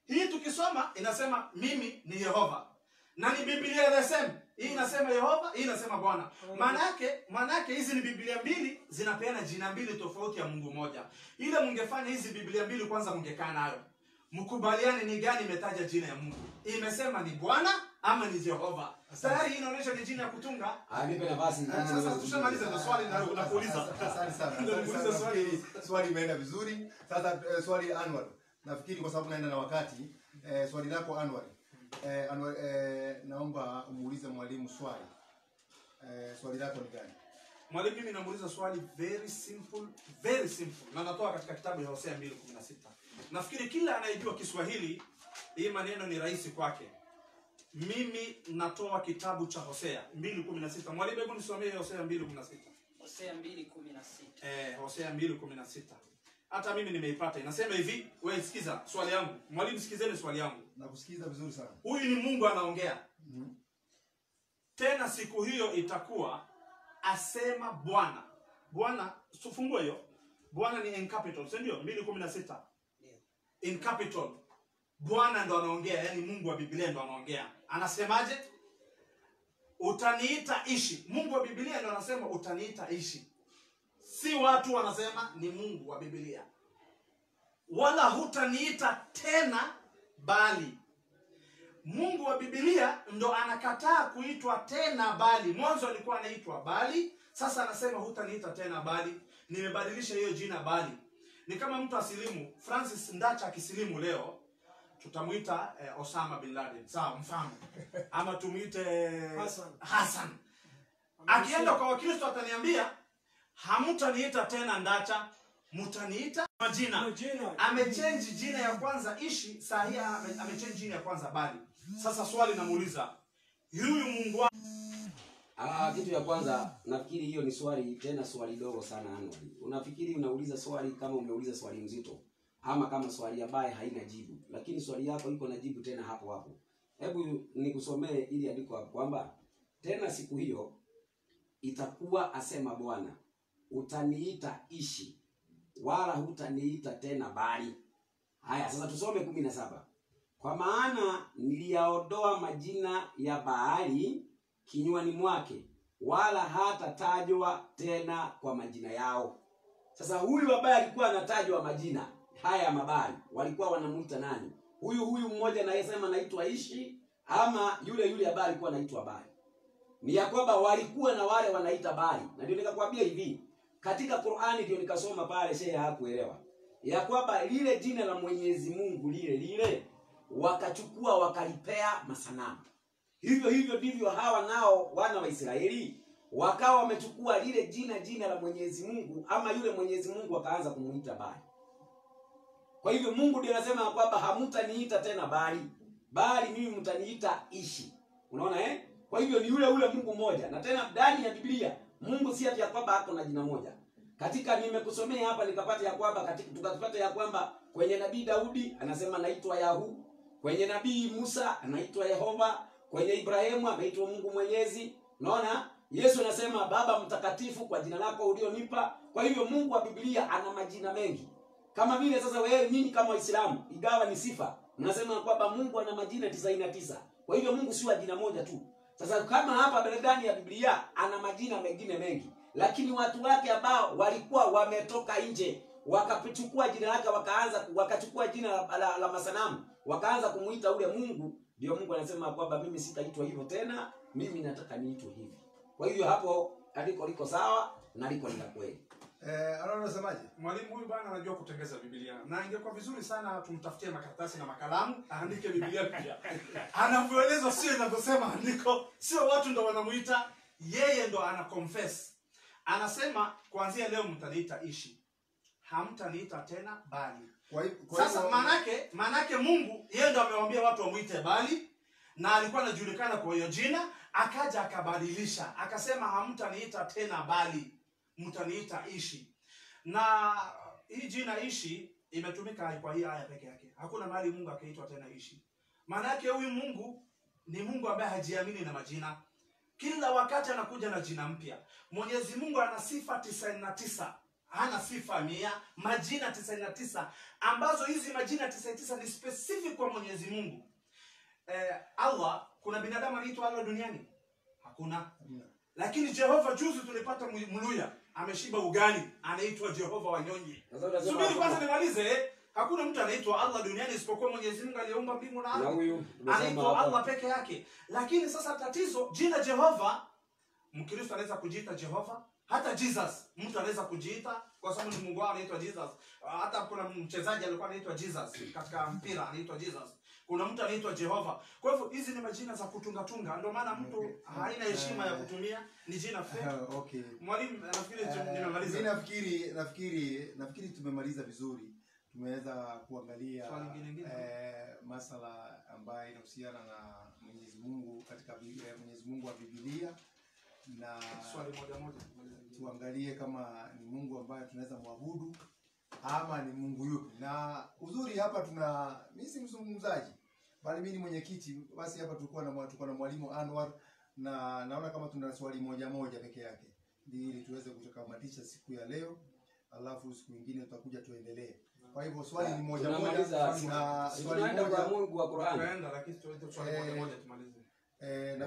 Hii tukisoma inasema mimi ni Yehova. Na ni Biblia the same. Hii inasema Yehova, hii inasema Bwana. Maana yake hizi ni Biblia mbili zinapeana jina mbili tofauti ya Mungu moja. Ile mngefanya hizi Biblia mbili kwanza mngekaa nayo. Mkubaliane ni gani imetaja jina ya Mungu. Imesema ni Bwana ama ni Jehova. Tayari inaonyesha ni jina ya kutunga. Nipe nafasi. Sasa tushamaliza na swali na unakuuliza. Asante sana. Swali imeenda vizuri. Sasa swali Anwar. Nafikiri kwa sababu naenda na wakati, swali lako Anwar. Naomba umuulize mwalimu swali. Swali lako ni gani? Mwalimu, mimi namuuliza swali very simple. Na natoa katika kitabu ya Hosea 2:16. Nafikiri kila anayejua Kiswahili hii maneno ni rahisi kwake. Mimi natoa kitabu cha Hosea 2:16. Mwalimu, hebu nisomee Hosea 2:16. Hosea 2:16. Hosea 2:16. Hata mimi nimeipata. Inasema hivi, wewe sikiza swali yangu. Mwalimu, sikizeni swali yangu. Nakusikiza vizuri sana. Huyu ni Mungu anaongea. Tena siku hiyo itakuwa, asema Bwana. Bwana, tufungue hiyo. Bwana ni in capital, si ndio? 2:16. In capital. Bwana ndo anaongea, yani Mungu wa Biblia ndo anaongea. Anasemaje? Utaniita ishi. Mungu wa Biblia ndo anasema utaniita ishi. Si watu wanasema, ni Mungu wa Biblia. Wala hutaniita tena bali. Mungu wa Biblia ndo anakataa kuitwa tena bali. Mwanzo alikuwa anaitwa bali, sasa anasema hutaniita tena bali. Nimebadilisha hiyo jina bali. Ni kama mtu asilimu, Francis Ndacha akisilimu leo, tutamuita Osama bin Laden. Sawa, mfano. Ama tumuite Hassan. Akienda kwa Wakristo ataniambia, hamutaniita tena Ndacha, mutaniita majina. Amechange jina ya kwanza ishi, sahia amechange jina ya kwanza bali. Sasa swali namuuliza, huyu Mungu kitu ya kwanza nafikiri hiyo ni swali, tena swali dogo sana Anwar. Unafikiri unauliza swali kama umeuliza swali mzito ama kama swali ambaye haina jibu, lakini swali yako iko na jibu tena hapo hapo. Hebu nikusomee ili andiko kwamba tena siku hiyo itakuwa, asema Bwana, utaniita ishi wala hutaniita tena bali. Haya, sasa tusome 17. Kwa maana niliyaondoa majina ya Baali kinywani mwake, wala hata tajwa tena kwa majina yao. Sasa huyu ambaye alikuwa anatajwa majina haya ya Mabaali, walikuwa wanamuita nani? Huyu mmoja anayesema anaitwa ishi, ama yule ambaye alikuwa anaitwa Baali? Ni ya kwamba walikuwa na wale wanaita Baali. Na ndio nikakwambia hivi, katika Qur'ani ndio nikasoma pale, shehe hakuelewa ya kwamba lile jina la Mwenyezi Mungu lile wakachukua wakalipea masanamu. Hivyo ndivyo hawa nao wana wa Israeli wakawa wamechukua lile jina la Mwenyezi Mungu, ama yule Mwenyezi Mungu wakaanza kumuita Baali. Kwa hivyo Mungu ndiye anasema kwamba hamutaniita tena bali mimi mtaniita ishi. Unaona Kwa hivyo ni yule Mungu mmoja. Na tena ndani ya Biblia Mungu si ati ya kwamba hako na jina moja. Katika nimekusomea hapa nikapata ya kwamba tukapata ya kwamba kwenye Nabii Daudi anasema anaitwa Yahu, kwenye Nabii Musa anaitwa Yehova, kwenye Ibrahimu anaitwa Mungu Mwenyezi. Unaona? Yesu anasema Baba mtakatifu kwa jina lako ulionipa. Kwa hivyo Mungu wa Biblia ana majina mengi. Kama vile sasa wewe nyinyi kama Waislamu igawa ni sifa, unasema kwamba Mungu ana majina 99. Kwa hivyo Mungu si wa jina moja tu. Sasa kama hapa ndani ya Biblia ana majina mengine mengi, lakini watu wake ambao walikuwa wametoka nje wakachukua jina lake wakachukua jina la masanamu wakaanza kumuita ule Mungu, ndio Mungu anasema kwamba mimi sitaitwa hivyo tena, mimi nataka niitwe hivi. Kwa hivyo hapo andiko liko sawa na liko la kweli. Anasemaje? Mwalimu huyu bwana anajua kutengeza Biblia. Na ingekuwa vizuri sana tumtafutie makaratasi na makalamu aandike Biblia pia. Anavyoeleza sio inavyosema andiko, sio watu ndo wanamuita, yeye ndo ana confess. Anasema kuanzia leo mtaniita ishi, hamtaniita tena bali. Sasa manake Mungu yeye ndo amewambia watu wamuite bali, na alikuwa anajulikana kwa hiyo jina, akaja akabadilisha, akasema hamtaniita tena bali, mtaniita ishi. Na hii jina ishi imetumika kwa hii aya peke yake. Hakuna mahali Mungu akaitwa tena ishi. Maana yake huyu Mungu ni Mungu ambaye hajiamini na majina. Kila wakati anakuja na jina mpya. Mwenyezi Mungu ana sifa 99. Hana sifa 100, majina 99 ambazo hizi majina 99 ni specific kwa Mwenyezi Mungu. Allah, kuna binadamu anaitwa Allah duniani? Hakuna. Lakini Jehova, juzi tulipata Mluya ameshiba ugali, anaitwa Jehova Wanyonyi. Subiri kwanza nimalize. Hakuna mtu anaitwa Allah duniani isipokuwa Mwenyezi Mungu aliyeumba mbingu na ardhi. Anaitwa Allah peke yake. Lakini sasa tatizo, jina Jehova, Mkristo anaweza kujiita Jehova, hata Jesus mtu anaweza kujiita kwa sababu ni Mungu wao anaitwa Jesus. Hata kuna mchezaji alikuwa anaitwa Jesus katika mpira anaitwa Jesus. Kuna mtu anaitwa Jehova. Kwa hivyo hizi ni majina za kutunga tunga. Ndio maana mtu haina heshima ya kutumia, ni jina fake. Okay. Mwalimu nafikiri nimemaliza. Nafikiri tumemaliza vizuri. Tumeweza kuangalia masala ambayo inahusiana na Mwenyezi Mungu katika Mwenyezi Mungu wa Biblia, na swali moja tuangalie kama ni Mungu ambaye tunaweza muabudu ama ni Mungu yupi. Na uzuri hapa mimi si mzungumzaji bali mimi ni mwenyekiti. Basi hapa tulikuwa na mwalimu Anwar, na naona kama tuna swali moja peke yake ili tuweze kutamatisha siku ya leo, alafu siku nyingine tutakuja tuendelee. Kwa hivyo swali ni moja na swali moja kwa Mungu wa Qur'ani. Tunaenda lakini swali moja tumalize.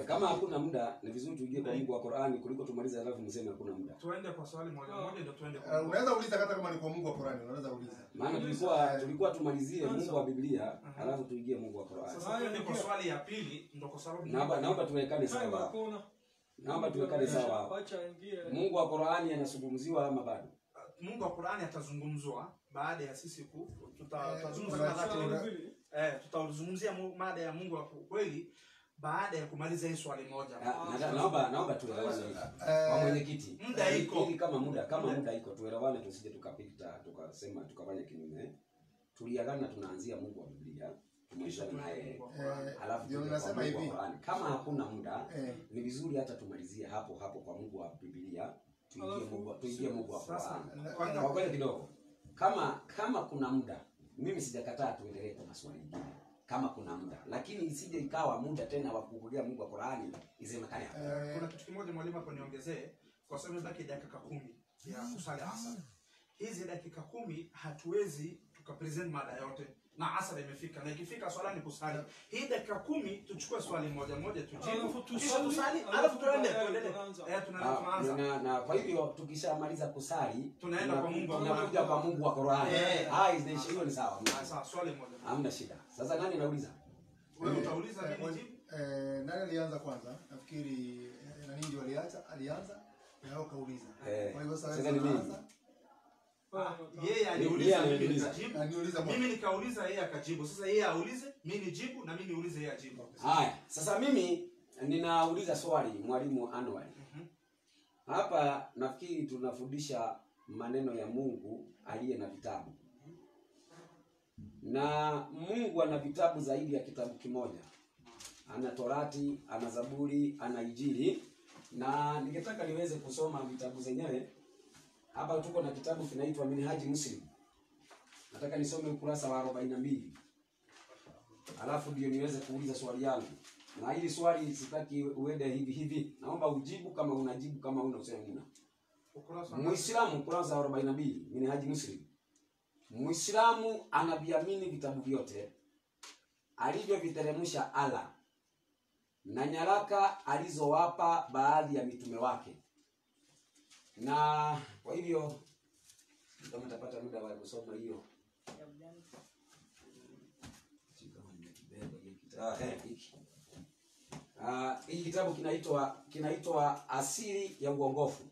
Kama hakuna muda ni vizuri tuingie kwa Mungu wa Qur'ani kuliko tumalize alafu mseme hakuna muda. Tuende kwa swali moja ndio tuende. Unaweza uliza hata kama ni kwa Mungu wa Qur'ani, unaweza uliza. Maana tulikuwa tumalizie Mungu wa Biblia alafu tuingie Mungu wa Qur'ani. Sasa tuende kwa swali ya pili ndio kwa sababu naomba tuwekane sawa. Naomba tuwekane sawa. Mungu wa Qur'ani anazungumziwa ama bado? Mungu wa Qur'ani atazungumzwa baada ya sisi tutazungumzia mada ya Mungu wa kweli baada ya kumaliza hii swali moja. Naomba tuelewane kwa mwenyekiti. Muda iko. Kama muda iko tuelewane, tusije tukapita tukasema tukafanya kinyume. Tuliagana tunaanzia Mungu wa Biblia. Tumeshana naye. Alafu tunasema hivi. Kama hakuna muda ni vizuri hata tumalizie hapo kwa Mungu wa Biblia. Tuingie Mungu wa Qur'ani. Kwa kweli kidogo. Kama kuna muda, mimi sijakataa tuendelee kwa maswali mengine. Kama kuna muda, lakini isije ikawa muda tena wa kuhudhuria Mungu wa Qur'ani isemekane hapo. Kuna kitu kimoja mwalimu hapo niongezee, kwa sababu baki dakika 10 ya kusali asar. Hizi dakika 10 hatuwezi tukapresent mada yote na asar imefika, na ikifika swala ni kusali. Hii dakika 10 tuchukue swali moja tujibu, tusali alafu tuendelee. Tunaanza. Na kwa hivyo tukishamaliza kusali tunaenda kwa Mungu, tunakuja kwa Mungu wa Qur'ani. Hiyo ni sawa. Sawa, swali moja. Hamna shida. Sasa nani anauliza? Wewe utauliza mimi nijibu. Nani alianza kwanza? Nafikiri nani ndio alianza na kauliza. Kwa hivyo sasa tunaanza. Yeye aliuliza, mimi nikauliza, yeye akajibu. Sasa yeye aulize, mimi nijibu, na mimi niulize, yeye ajibu. Haya, sasa mimi ninauliza swali mwalimu Anwar. Hapa nafikiri tunafundisha maneno ya Mungu aliye na vitabu. Na Mungu ana vitabu zaidi ya kitabu kimoja. Ana Torati, ana Zaburi, ana Injili. Na ningetaka niweze kusoma vitabu zenyewe. Hapa tuko na kitabu kinaitwa Minhaji Muslim. Nataka nisome ukurasa wa 42. Alafu ndio niweze kuuliza swali yangu. Na hili swali sitaki uende hivi. Naomba ujibu kama unajibu, kama unasema una. Muislamu ukurasa wa 42, Minhaji Muslim. Muislamu anaviamini vitabu vyote alivyoviteremsha Allah na nyaraka alizowapa baadhi ya mitume wake. Na kwa hivyo kama mtapata muda wa kusoma hiyo. Hii kitabu kinaitwa Asili ya Uongofu.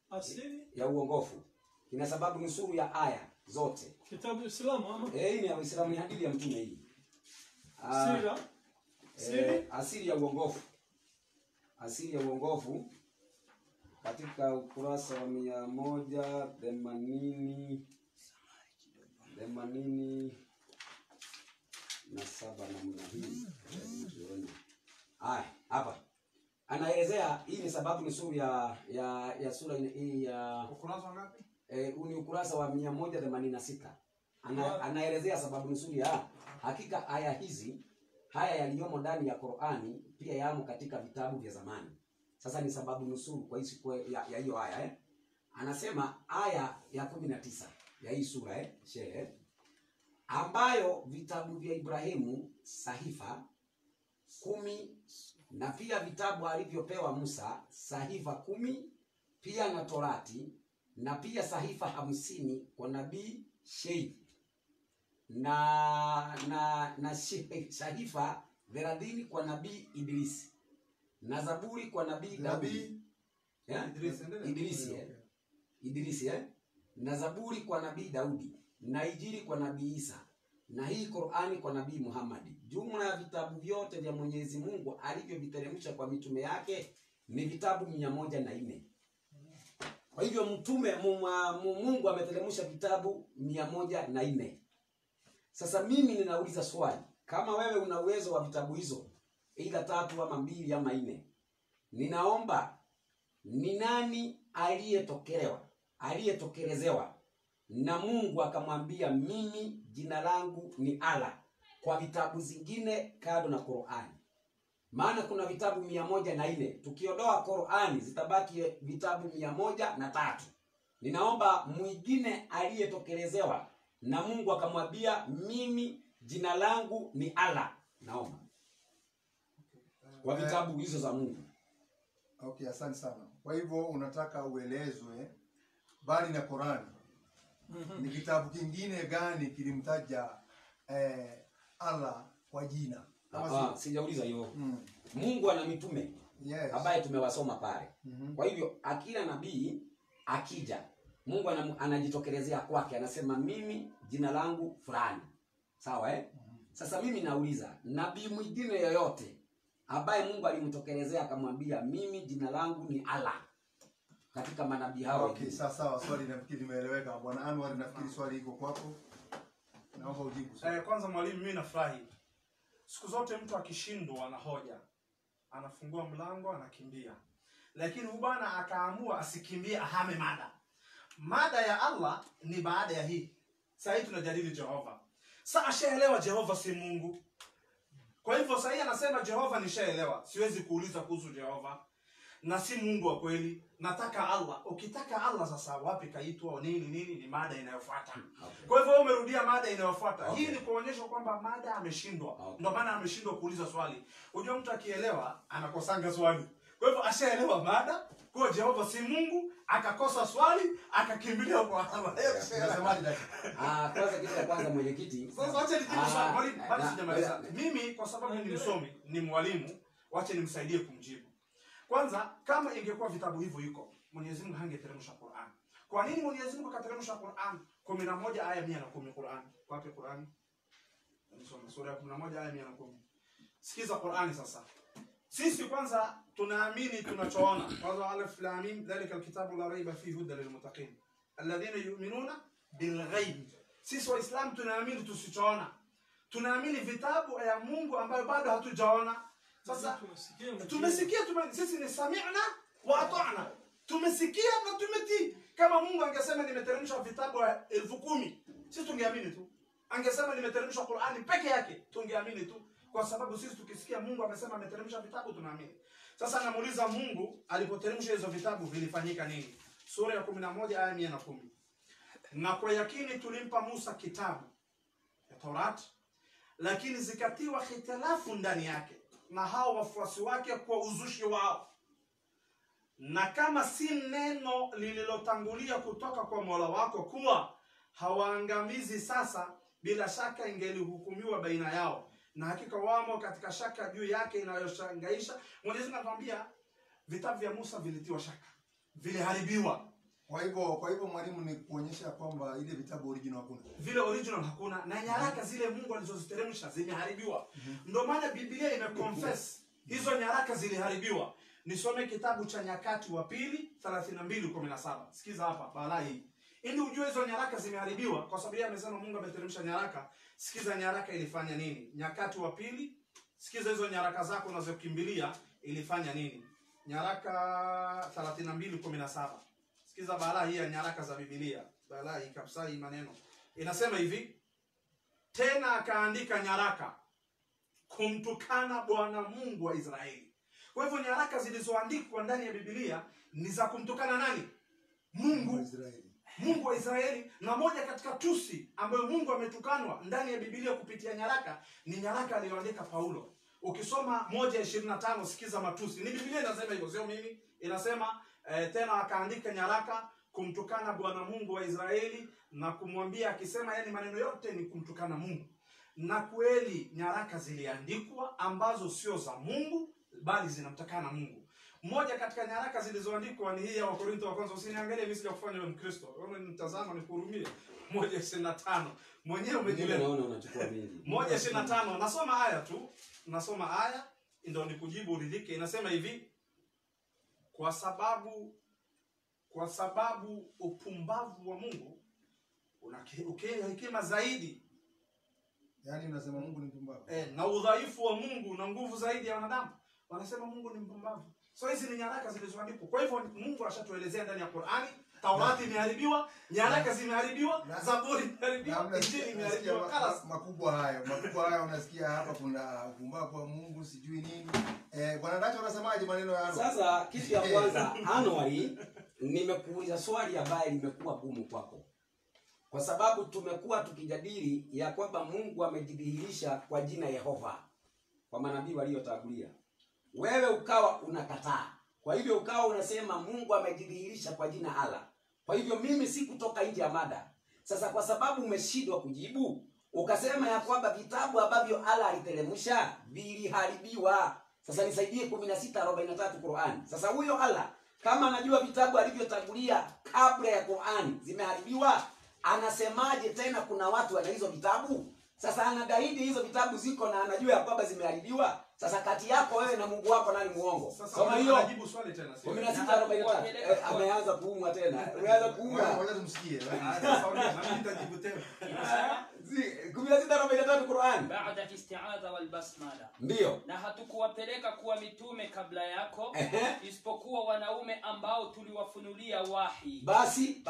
Asili ya Uongofu. Kina sababu nusuru ya aya zote. Kitabu Uislamu ama? Hii ni ya Uislamu, ni hadithi ya mtume hii. Asili ya Uongofu. Asili ya Uongofu katika ukurasa wa 187 namna hii. Hapa anaelezea hii ni sababu nusuru ya sura hii ya ukurasa ngapi? Ni ukurasa wa 186. Anaelezea sababu nusuru ya hakika aya hizi haya yaliyomo ndani ya Qur'ani pia yamo katika vitabu vya zamani. Sasa ni sababu nusuru kwa ya hiyo aya Anasema aya ya 19 ya hii sura ambayo vitabu vya Ibrahimu sahifa 10 na pia vitabu alivyopewa Musa, sahifa 10, pia na Torati, na pia sahifa 50 kwa nabii Sheikh, na sahifa 30 kwa nabii Idris, na Zaburi kwa nabii Daudi. Idris, na Zaburi kwa nabii Daudi, na Injili kwa nabii Isa, na hii Qur'ani kwa nabii Muhammad. Jumla ya vitabu vyote vya Mwenyezi Mungu alivyoviteremsha kwa mitume yake ni vitabu 104. Kwa hivyo Mungu ameteremsha vitabu 104. Sasa mimi ninauliza swali, kama wewe una uwezo wa vitabu hizo, ila 3 ama 2 ama 4, ninaomba, ni nani aliyetokelezewa na Mungu akamwambia mimi jina langu ni Allah kwa vitabu zingine kado na Qur'ani? Maana kuna vitabu 104. Tukiondoa Qur'ani zitabaki vitabu 103. Ninaomba mwingine aliyetokelezewa na Mungu akamwambia mimi jina langu ni Allah. Naomba. Kwa vitabu hizo za Mungu. Okay, asante sana. Kwa hivyo unataka uelezwe bali na Qur'ani, ni kitabu kingine gani kilimtaja Allah kwa jina? Sijauliza hiyo. Mungu ana mitume, yes, ambaye tumewasoma pale. Kwa hivyo akila nabii akija, Mungu anajitokelezea kwake, anasema mimi jina langu fulani. Sawa Sasa mimi nauliza, nabii mwingine yoyote ambaye Mungu alimtokelezea akamwambia mimi jina langu ni Allah katika manabii hao? Okay, sawa, swali nafikiri limeeleweka. Bwana Anwar, nafikiri swali liko kwako. Naomba ujibu. Kwanza mwalimu, mimi nafurahi. Siku zote mtu akishindwa na hoja, anafungua mlango anakimbia. Lakini huyu bwana akaamua asikimbie, ahame mada. Mada ya Allah ni baada ya hii. Sasa hivi tunajadili Jehova. Sasa ashaelewa Jehova si Mungu. Kwa hivyo sasa anasema Jehova nishaelewa. Siwezi kuuliza kuhusu Jehova. Na si Mungu wa kweli. Nataka Allah. Ukitaka Allah sasa wapi kaitwa nini ni mada inayofuata. Okay. Kwa hivyo umerudia mada inayofuata. Okay. Hii ni kuonyesha kwamba mada ameshindwa. Okay. Ndio maana ameshindwa kuuliza swali. Unajua mtu akielewa anakosanga swali. Kwa hivyo ashaelewa mada, kwa Jehova si Mungu, akakosa swali, akakimbilia kwa Allah. Kwanza kitu cha kwanza mwenyekiti. Sasa acha nijibu swali. Mwalimu, bado sijamaliza. Mimi kwa sababu ni msomi, ni mwalimu, wacha nimsaidie kumjibu. Kwanza, kama ingekuwa vitabu hivyo iko, Mwenyezi Mungu hangeteremsha Qur'an. Kwa nini Mwenyezi Mungu akateremsha Qur'an? 11 aya 110 Qur'an. Wapi Qur'an? Nisome sura ya 11 aya 110. Sikiza Qur'ani sasa. Sisi kwanza tunaamini tunachoona. Kwanza alif lam mim dhalika alkitabu la raiba fihi hudan lilmuttaqin alladhina yu'minuna bilghaib. Sisi Waislamu tunaamini tusichoona. Tunaamini vitabu ya Mungu ambayo bado hatujaona. Sasa tumesikia sisi ni sami'na wa ata'na. Tumesikia na tumetii. Kama Mungu angesema nimeteremsha vitabu 10,000, sisi tungeamini tu. Angesema nimeteremsha Qur'ani peke yake, tungeamini tu. Kwa sababu sisi tukisikia Mungu amesema ameteremsha vitabu tunaamini. Sasa namuuliza, Mungu alipoteremsha hizo vitabu vilifanyika nini? Sura ya 11 aya 110. Na kwa yakini tulimpa Musa kitabu ya Torati, lakini zikatiwa hitilafu ndani yake na hao wafuasi wake kwa uzushi wao. Na kama si neno lililotangulia kutoka kwa Mola wako kuwa hawaangamizi sasa, bila shaka ingelihukumiwa baina yao. Na hakika wamo katika shaka juu yake inayoshangaisha. Mwenyezi Mungu anatuambia vitabu vya Musa vilitiwa shaka, viliharibiwa. Kwa hivyo mwalimu, ni kuonyesha kwamba ile vitabu original hakuna. Vile original hakuna, na nyaraka zile Mungu alizoziteremsha zimeharibiwa. Ndio maana Biblia imeconfess hizo nyaraka ziliharibiwa. Nisome kitabu cha Nyakati wa Pili 32:17. Sikiza hapa balaa hii. Ili ujue hizo nyaraka zimeharibiwa, kwa sababu yeye amesema Mungu ameteremsha nyaraka. Sikiza nyaraka ilifanya nini? Nyakati wa Pili, sikiza hizo nyaraka zako unazokimbilia ilifanya nini? Nyaraka 32:17. Sikiza balaa hii ya nyaraka za Biblia. Balaa hii kabisa, hii maneno. Inasema hivi: tena akaandika nyaraka kumtukana Bwana Mungu wa Israeli. Kwa hivyo nyaraka zilizoandikwa ndani ya Biblia ni za kumtukana nani? Mungu wa Israeli. Mungu wa Israeli. Na moja katika tusi ambayo Mungu ametukanwa ndani ya Biblia kupitia nyaraka ni nyaraka aliyoandika Paulo. Ukisoma 1:25 sikiza matusi. Ni Biblia inasema hivyo, sio mimi. Inasema tena akaandika nyaraka kumtukana Bwana Mungu wa Israeli na kumwambia akisema, yani maneno yote ni kumtukana Mungu. Na kweli nyaraka ziliandikwa ambazo sio za Mungu bali zinamtakana Mungu. Mmoja katika nyaraka zilizoandikwa ni hii ya Wakorintho wa kwanza. Usiniangalie mimi sikufanya wewe Mkristo. Wewe nitazama nikuhurumie. 1:25. Mwenyewe umejielewa. Naona unachukua mingi. 1:25. Nasoma aya tu. Nasoma aya ndio nikujibu uridhike. Inasema hivi: kwa sababu upumbavu wa Mungu una hekima zaidi. Yaani unasema Mungu ni mpumbavu. Na udhaifu wa Mungu na nguvu zaidi ya wanadamu. Wanasema Mungu ni mpumbavu. So hizi ni nyaraka zilizoandikwa. Kwa hivyo Mungu ashatuelezea ndani ya Qur'ani, Taurati imeharibiwa, nyaraka zimeharibiwa, Zaburi imeharibiwa, Injili imeharibiwa. Makubwa hayo unasikia hapa kuna upumbavu wa Mungu sijui nini. Bwana Ndacho unasemaje maneno ya Anwar? Sasa kitu ya kwanza Anwar, nimekuuliza swali ambaye limekuwa gumu kwako. Kwa sababu tumekuwa tukijadili ya kwamba Mungu amejidhihirisha kwa jina Yehova kwa manabii waliotangulia. Wewe ukawa unakataa. Kwa hivyo ukawa unasema Mungu amejidhihirisha kwa jina Allah. Kwa hivyo mimi si kutoka nje ya mada. Sasa kwa sababu umeshindwa kujibu, ukasema ya kwamba vitabu ambavyo Allah aliteremsha viliharibiwa. Sasa nisaidie 16:43 Qur'an. Sasa huyo Allah kama anajua vitabu alivyotangulia kabla ya Qur'an zimeharibiwa, anasemaje tena kuna watu wana hizo vitabu? Sasa anagaidi hizo vitabu ziko na anajua ya kwamba zimeharibiwa. Sasa kati yako wewe na Mungu wako nani muongo? Kama hiyo anajibu swali tena sio. 16:43 ameanza kuumwa tena. Ameanza kuumwa. Ngoja tumsikie. Sasa mimi nitajibu tena. 16:43 Qur'an. Baada isti'adha wal basmala. Ndio. Na hatukuwapeleka kuwa mitume kabla yako isipokuwa wanaume ambao tuliwafunulia wahi. Basi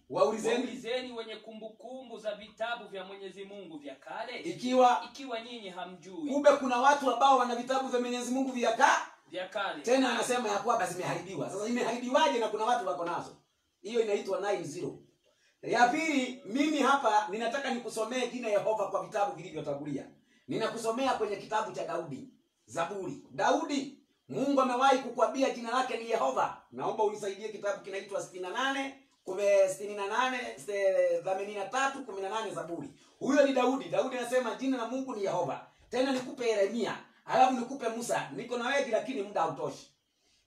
waulizeni wenye kumbukumbu za vitabu vya Mwenyezi Mungu vya kale ikiwa nyinyi hamjui. Kumbe kuna watu ambao wana vitabu vya Mwenyezi Mungu vya kale. Tena anasema ya kwamba zimeharibiwa. Sasa imeharibiwaje na kuna watu wako nazo? Hiyo inaitwa 90. Ya pili, mimi hapa ninataka nikusomee jina Yehova kwa vitabu vilivyotangulia. Ninakusomea kwenye kitabu cha Daudi, Zaburi. Daudi, Mungu amewahi kukwambia jina lake ni Yehova. Naomba unisaidie kitabu kinaitwa 83:18 Zaburi. Huyo ni Daudi. Daudi anasema jina la Mungu ni Yehova. Tena nikupe Yeremia, alafu nikupe Musa. Niko na wewe lakini muda hautoshi.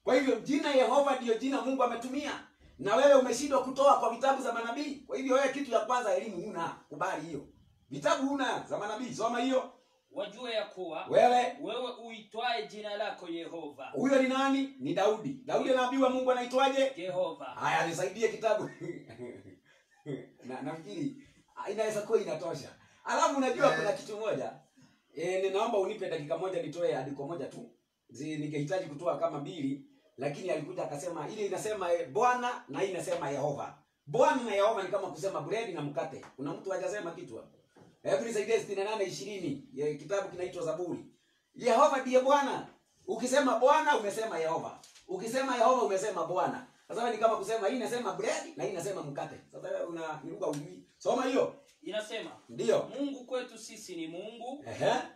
Kwa hivyo jina Yehova ndio jina Mungu ametumia. Na wewe umeshindwa kutoa kwa vitabu za manabii. Kwa hivyo wewe kitu ya kwanza elimu huna, kubali hiyo. Vitabu huna za manabii, soma hiyo. Wajue ya kuwa wewe uitwae jina lako Yehova. Huyo ni nani? Ni Daudi. Daudi anaambiwa Mungu anaitwaje? Yehova. Haya nisaidie kitabu. Nafikiri inaweza kuwa inatosha. Alafu unajua kuna kitu moja. Ninaomba unipe dakika moja nitoe andiko moja tu. Ningehitaji kutoa kama 2, lakini alikuja akasema ile inasema Bwana na hii inasema Yehova. Bwana na Yehova ni kama kusema bread na mkate. Kuna mtu hajasema kitu hapo. Hebu nisaidie 68:20. Kitabu kinaitwa Zaburi. Yehova ndiye Bwana. Ukisema Bwana umesema Yehova. Ukisema Yehova umesema Bwana. Sasa ni kama kusema hii inasema bread na hii inasema mkate. Sasa wewe una niruka ujui. Soma hiyo. Inasema ndio Mungu kwetu sisi ni Mungu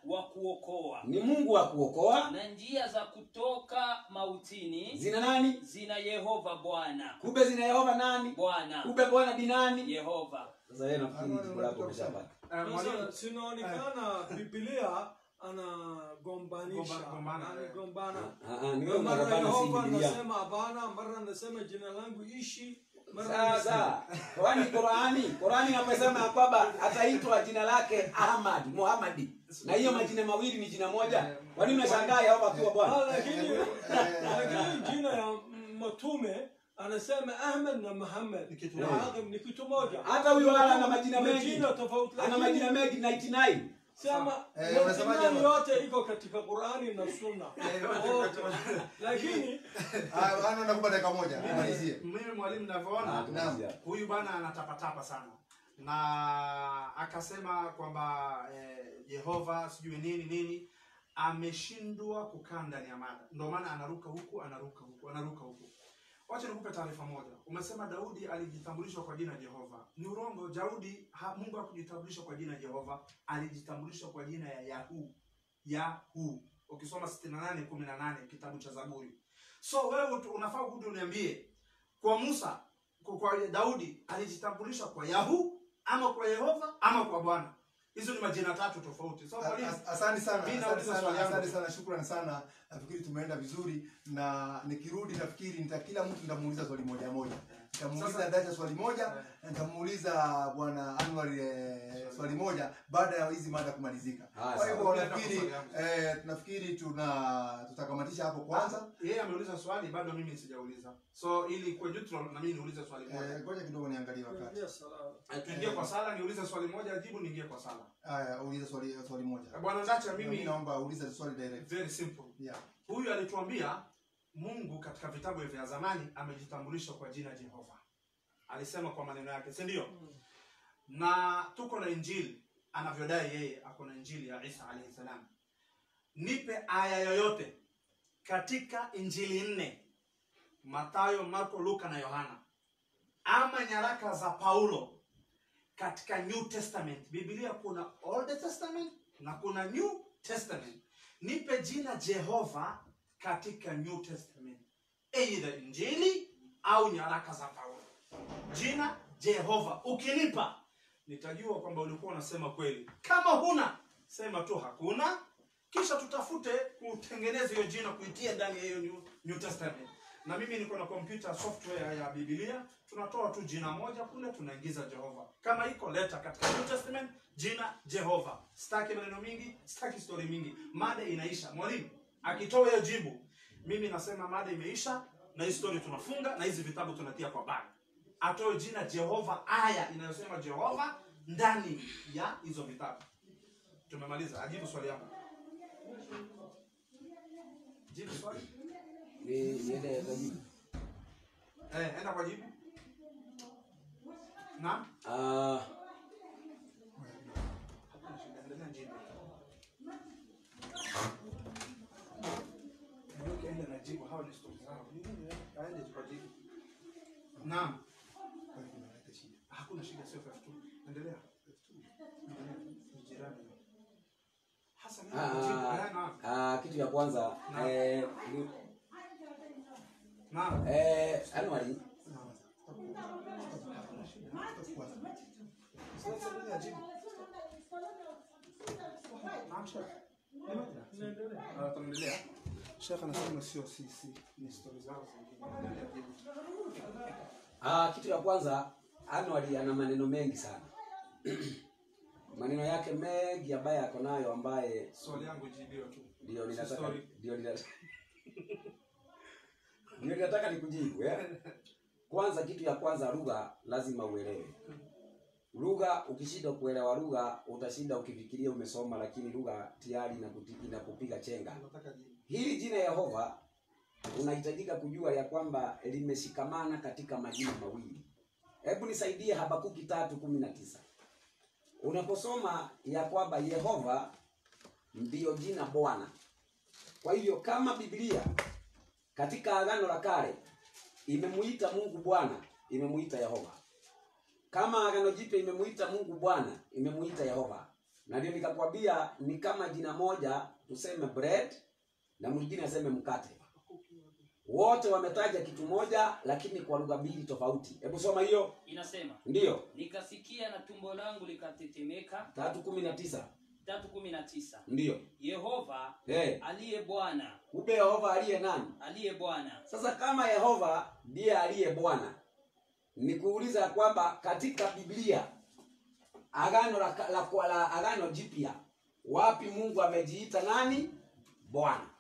wa kuokoa. Ni Mungu wa kuokoa. Na njia za kutoka mautini zina nani? Zina Yehova Bwana. Kumbe zina Yehova nani? Bwana. Kumbe Bwana ni nani? Yehova. Sasa yeye nafikiri jibu lako umeshapata. Sasa sinaonekana Biblia anagombanisha. Ni wewe unagombana si Biblia. Anasema Bwana, mara anasema jina langu ishi. Sasa Qur'ani inasema kwamba ataitwa jina lake Ahmad, Muhammadi. Na hiyo majina mawili ni jina moja. Kwa nini unashangaa Yehova akiwa Bwana? Lakini jina ya mtume anasema Ahmed na Muhammad ni kitu moja. Hata huyo ana majina mengi. Jina tofauti. Ana majina mengi 99. Sema unasemaje yote iko katika Qur'ani na Sunna. Lakini ana nakupa dakika moja nimalizie. Mimi mwalimu ninavyoona huyu bwana anatapatapa sana. Na akasema kwamba Yehova sijui nini ameshindwa kukaa ndani ya mada. Ndio maana anaruka huku. Wacha nikupe taarifa moja. Umesema Daudi alijitambulisha kwa jina Jehova. Ni urongo. Mungu hakujitambulisha kwa jina Jehova, alijitambulisha kwa jina ya Yahu. ukisoma 68:18 kitabu cha Zaburi. So wewe unafaa kurudi uniambie, kwa Musa, kwa Daudi alijitambulisha kwa Yahu ama kwa Yehova ama kwa Bwana? Hizo ni majina tatu tofauti. So asante sana, shukrani sana. Nafikiri tumeenda vizuri, na nikirudi nafikiri kila mtu nitamuuliza swali moja moja. Nitamuuliza Dacha swali moja, nitamuuliza Bwana Anwar swali moja baada ya hizi mada kumalizika. Kwa hivyo nafikiri tutakamatisha hapo kwanza. Yeye ameuliza swali, bado mimi sijauliza. So ili kwa neutral na mimi niulize swali moja. Ngoja kidogo niangalie wakati. Tuingie kwa sala, niulize swali moja, ajibu, niingie kwa sala. Haya, uliza swali moja. Bwana Dacha, mimi naomba uliza swali direct. Very simple. Yeah. Huyu alituambia Mungu katika vitabu vya zamani amejitambulisha kwa jina Jehova. Alisema kwa maneno yake, si ndio? Na tuko na Injili, anavyodai yeye ako na Injili ya Isa alayhi salam. Nipe aya yoyote katika Injili 4, Mathayo, Marko, Luka na Yohana, ama nyaraka za Paulo katika New Testament. Biblia kuna Old Testament na kuna New Testament. Nipe jina Jehova katika New Testament, either Injili au nyaraka za Paulo. Jina Jehova ukinipa, nitajua kwamba ulikuwa unasema kweli. Kama huna, sema tu hakuna, kisha tutafute kutengeneza hiyo jina kuitia ndani ya hiyo New Testament. Na mimi niko na computer software ya Biblia, tunatoa tu jina moja kule, tunaingiza Jehova. Kama iko leta katika New Testament, jina Jehova. Sitaki maneno mingi, sitaki story mingi. Mada inaisha. Mwalimu akitoa hiyo jibu, mimi nasema mada imeisha na hii story tunafunga na hizi vitabu tunatia kwa bag. Atoe jina Jehova, aya inayosema Jehova ndani ya hizo vitabu. Tumemaliza. Ajibu swali yangu. Jibu swali. Niende kwa jibu. Enda kwa jibu. Na? Naam. Hakuna shida, sio F2. Endelea. Kitu ya kwanza Anwari, Sheikh anasema sio sisi, ni stories zao zingine. kitu ya kwanza Anwari ana maneno mengi sana. Maneno yake mengi ambaye ako nayo, ambaye swali yangu jibiwa tu. Ndio ninataka nikujibu. Kwanza, kitu ya kwanza, lugha lazima uelewe. Lugha, ukishinda kuelewa lugha utashinda ukifikiria umesoma, lakini lugha tayari inakupiga chenga. Hili jina Yehova unahitajika kujua ya kwamba limeshikamana katika majina mawili. Hebu nisaidie Habakuki 3:19. Unaposoma ya kwamba Yehova ndiyo jina Bwana. Kwa hivyo kama Biblia katika Agano la Kale imemuita Mungu Bwana, imemuita Yehova. Kama Agano Jipya imemuita Mungu Bwana, imemuita Yehova. Na ndio nikakwambia ni kama jina moja, tuseme bread na mwingine aseme mkate. Wote wametaja kitu moja lakini kwa lugha mbili tofauti. Hebu soma hiyo. Inasema. Ndio. Nikasikia na tumbo langu likatetemeka. 3:19. 3:19. Ndio. Yehova aliye Bwana. Kumbe Yehova aliye nani? Aliye Bwana. Sasa kama Yehova ndiye aliye Bwana, nikuuliza kwamba katika Biblia Agano la Agano Jipya wapi Mungu amejiita nani? Bwana.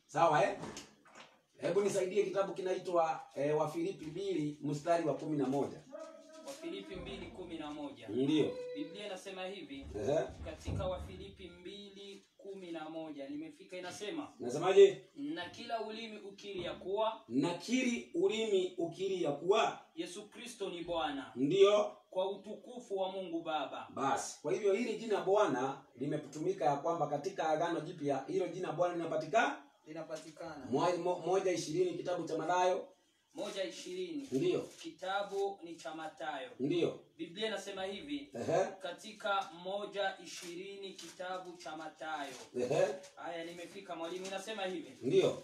Sawa Hebu nisaidie kitabu kinaitwa Wafilipi 2:11. Wafilipi 2:11. Ndio. Biblia inasema hivi. Katika Wafilipi 2:11 nimefika, inasema. Nasemaje? Na kila ulimi ukiri ya kuwa. Nakiri ulimi ukiri ya kuwa Yesu Kristo ni Bwana. Ndio. Kwa utukufu wa Mungu Baba. Basi, kwa hivyo hili jina Bwana limetumika ya kwamba katika Agano Jipya hilo jina Bwana linapatikana. 1:20 kitabu cha Mathayo, 1:20. Ndiyo. Kitabu ni cha Mathayo. Ndiyo. Biblia inasema hivi. Katika 1:20 kitabu cha Mathayo. Haya, nimefika mwalimu. Inasema hivi. Ndiyo.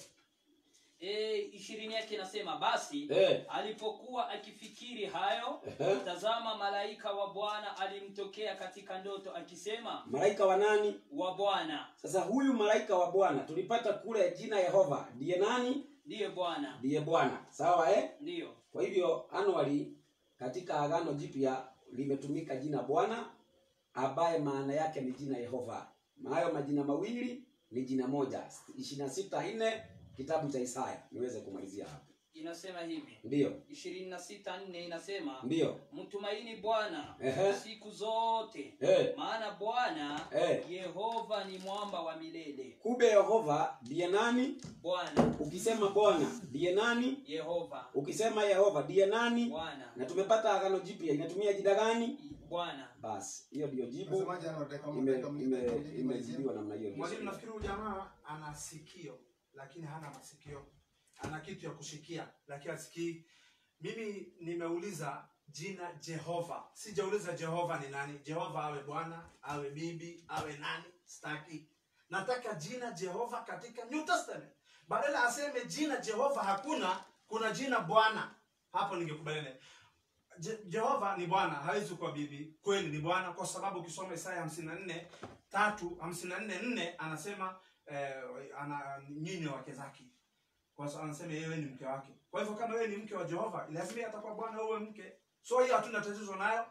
20 yake inasema basi alipokuwa akifikiri hayo, tazama malaika wa Bwana alimtokea katika ndoto akisema. Malaika wa nani? Wa Bwana. Sasa huyu malaika wa Bwana tulipata kule jina Yehova. Ndiye nani? Ndiye Bwana. Ndiye Bwana. Sawa Ndiyo. Kwa hivyo anuali katika Agano Jipya limetumika jina Bwana, ambaye maana yake ni jina Yehova. Hayo majina mawili ni jina moja. 26:4 kitabu cha Isaya. Niweze kumalizia hapo. Inasema hivi. Ndiyo. 26:4 inasema. Ndiyo. Mtumaini Bwana siku zote. Maana Bwana Yehova ni mwamba wa milele. Kumbe Yehova ndiye nani? Bwana. Ukisema Bwana ndiye nani? Yehova. Ukisema Yehova ndiye nani? Bwana. Na tumepata Agano Jipya inatumia jina gani? Bwana. Basi hiyo ndio jibu. Imejibiwa namna hiyo. Mwalimu, nafikiri huyu jamaa ana sikio lakini hana masikio. Ana kitu ya kushikia lakini asikii. Mimi nimeuliza jina Jehova. Sijauliza Jehova ni nani. Jehova awe bwana, awe bibi, awe nani, sitaki. Nataka jina Jehova katika New Testament. Badala aseme jina Jehova hakuna, kuna jina Bwana. Hapo ningekubaliana. Jehova ni Bwana, hawezi kuwa bibi. Kweli ni Bwana kwa sababu ukisoma Isaya 54:4 anasema nyinyi wake zake. Kwa sababu anasema yeye ni mke wake. Kwa hivyo kama wewe ni mke wa Jehova, lazima atakuwa Bwana uwe mke. So hiyo hatuna tatizo nayo.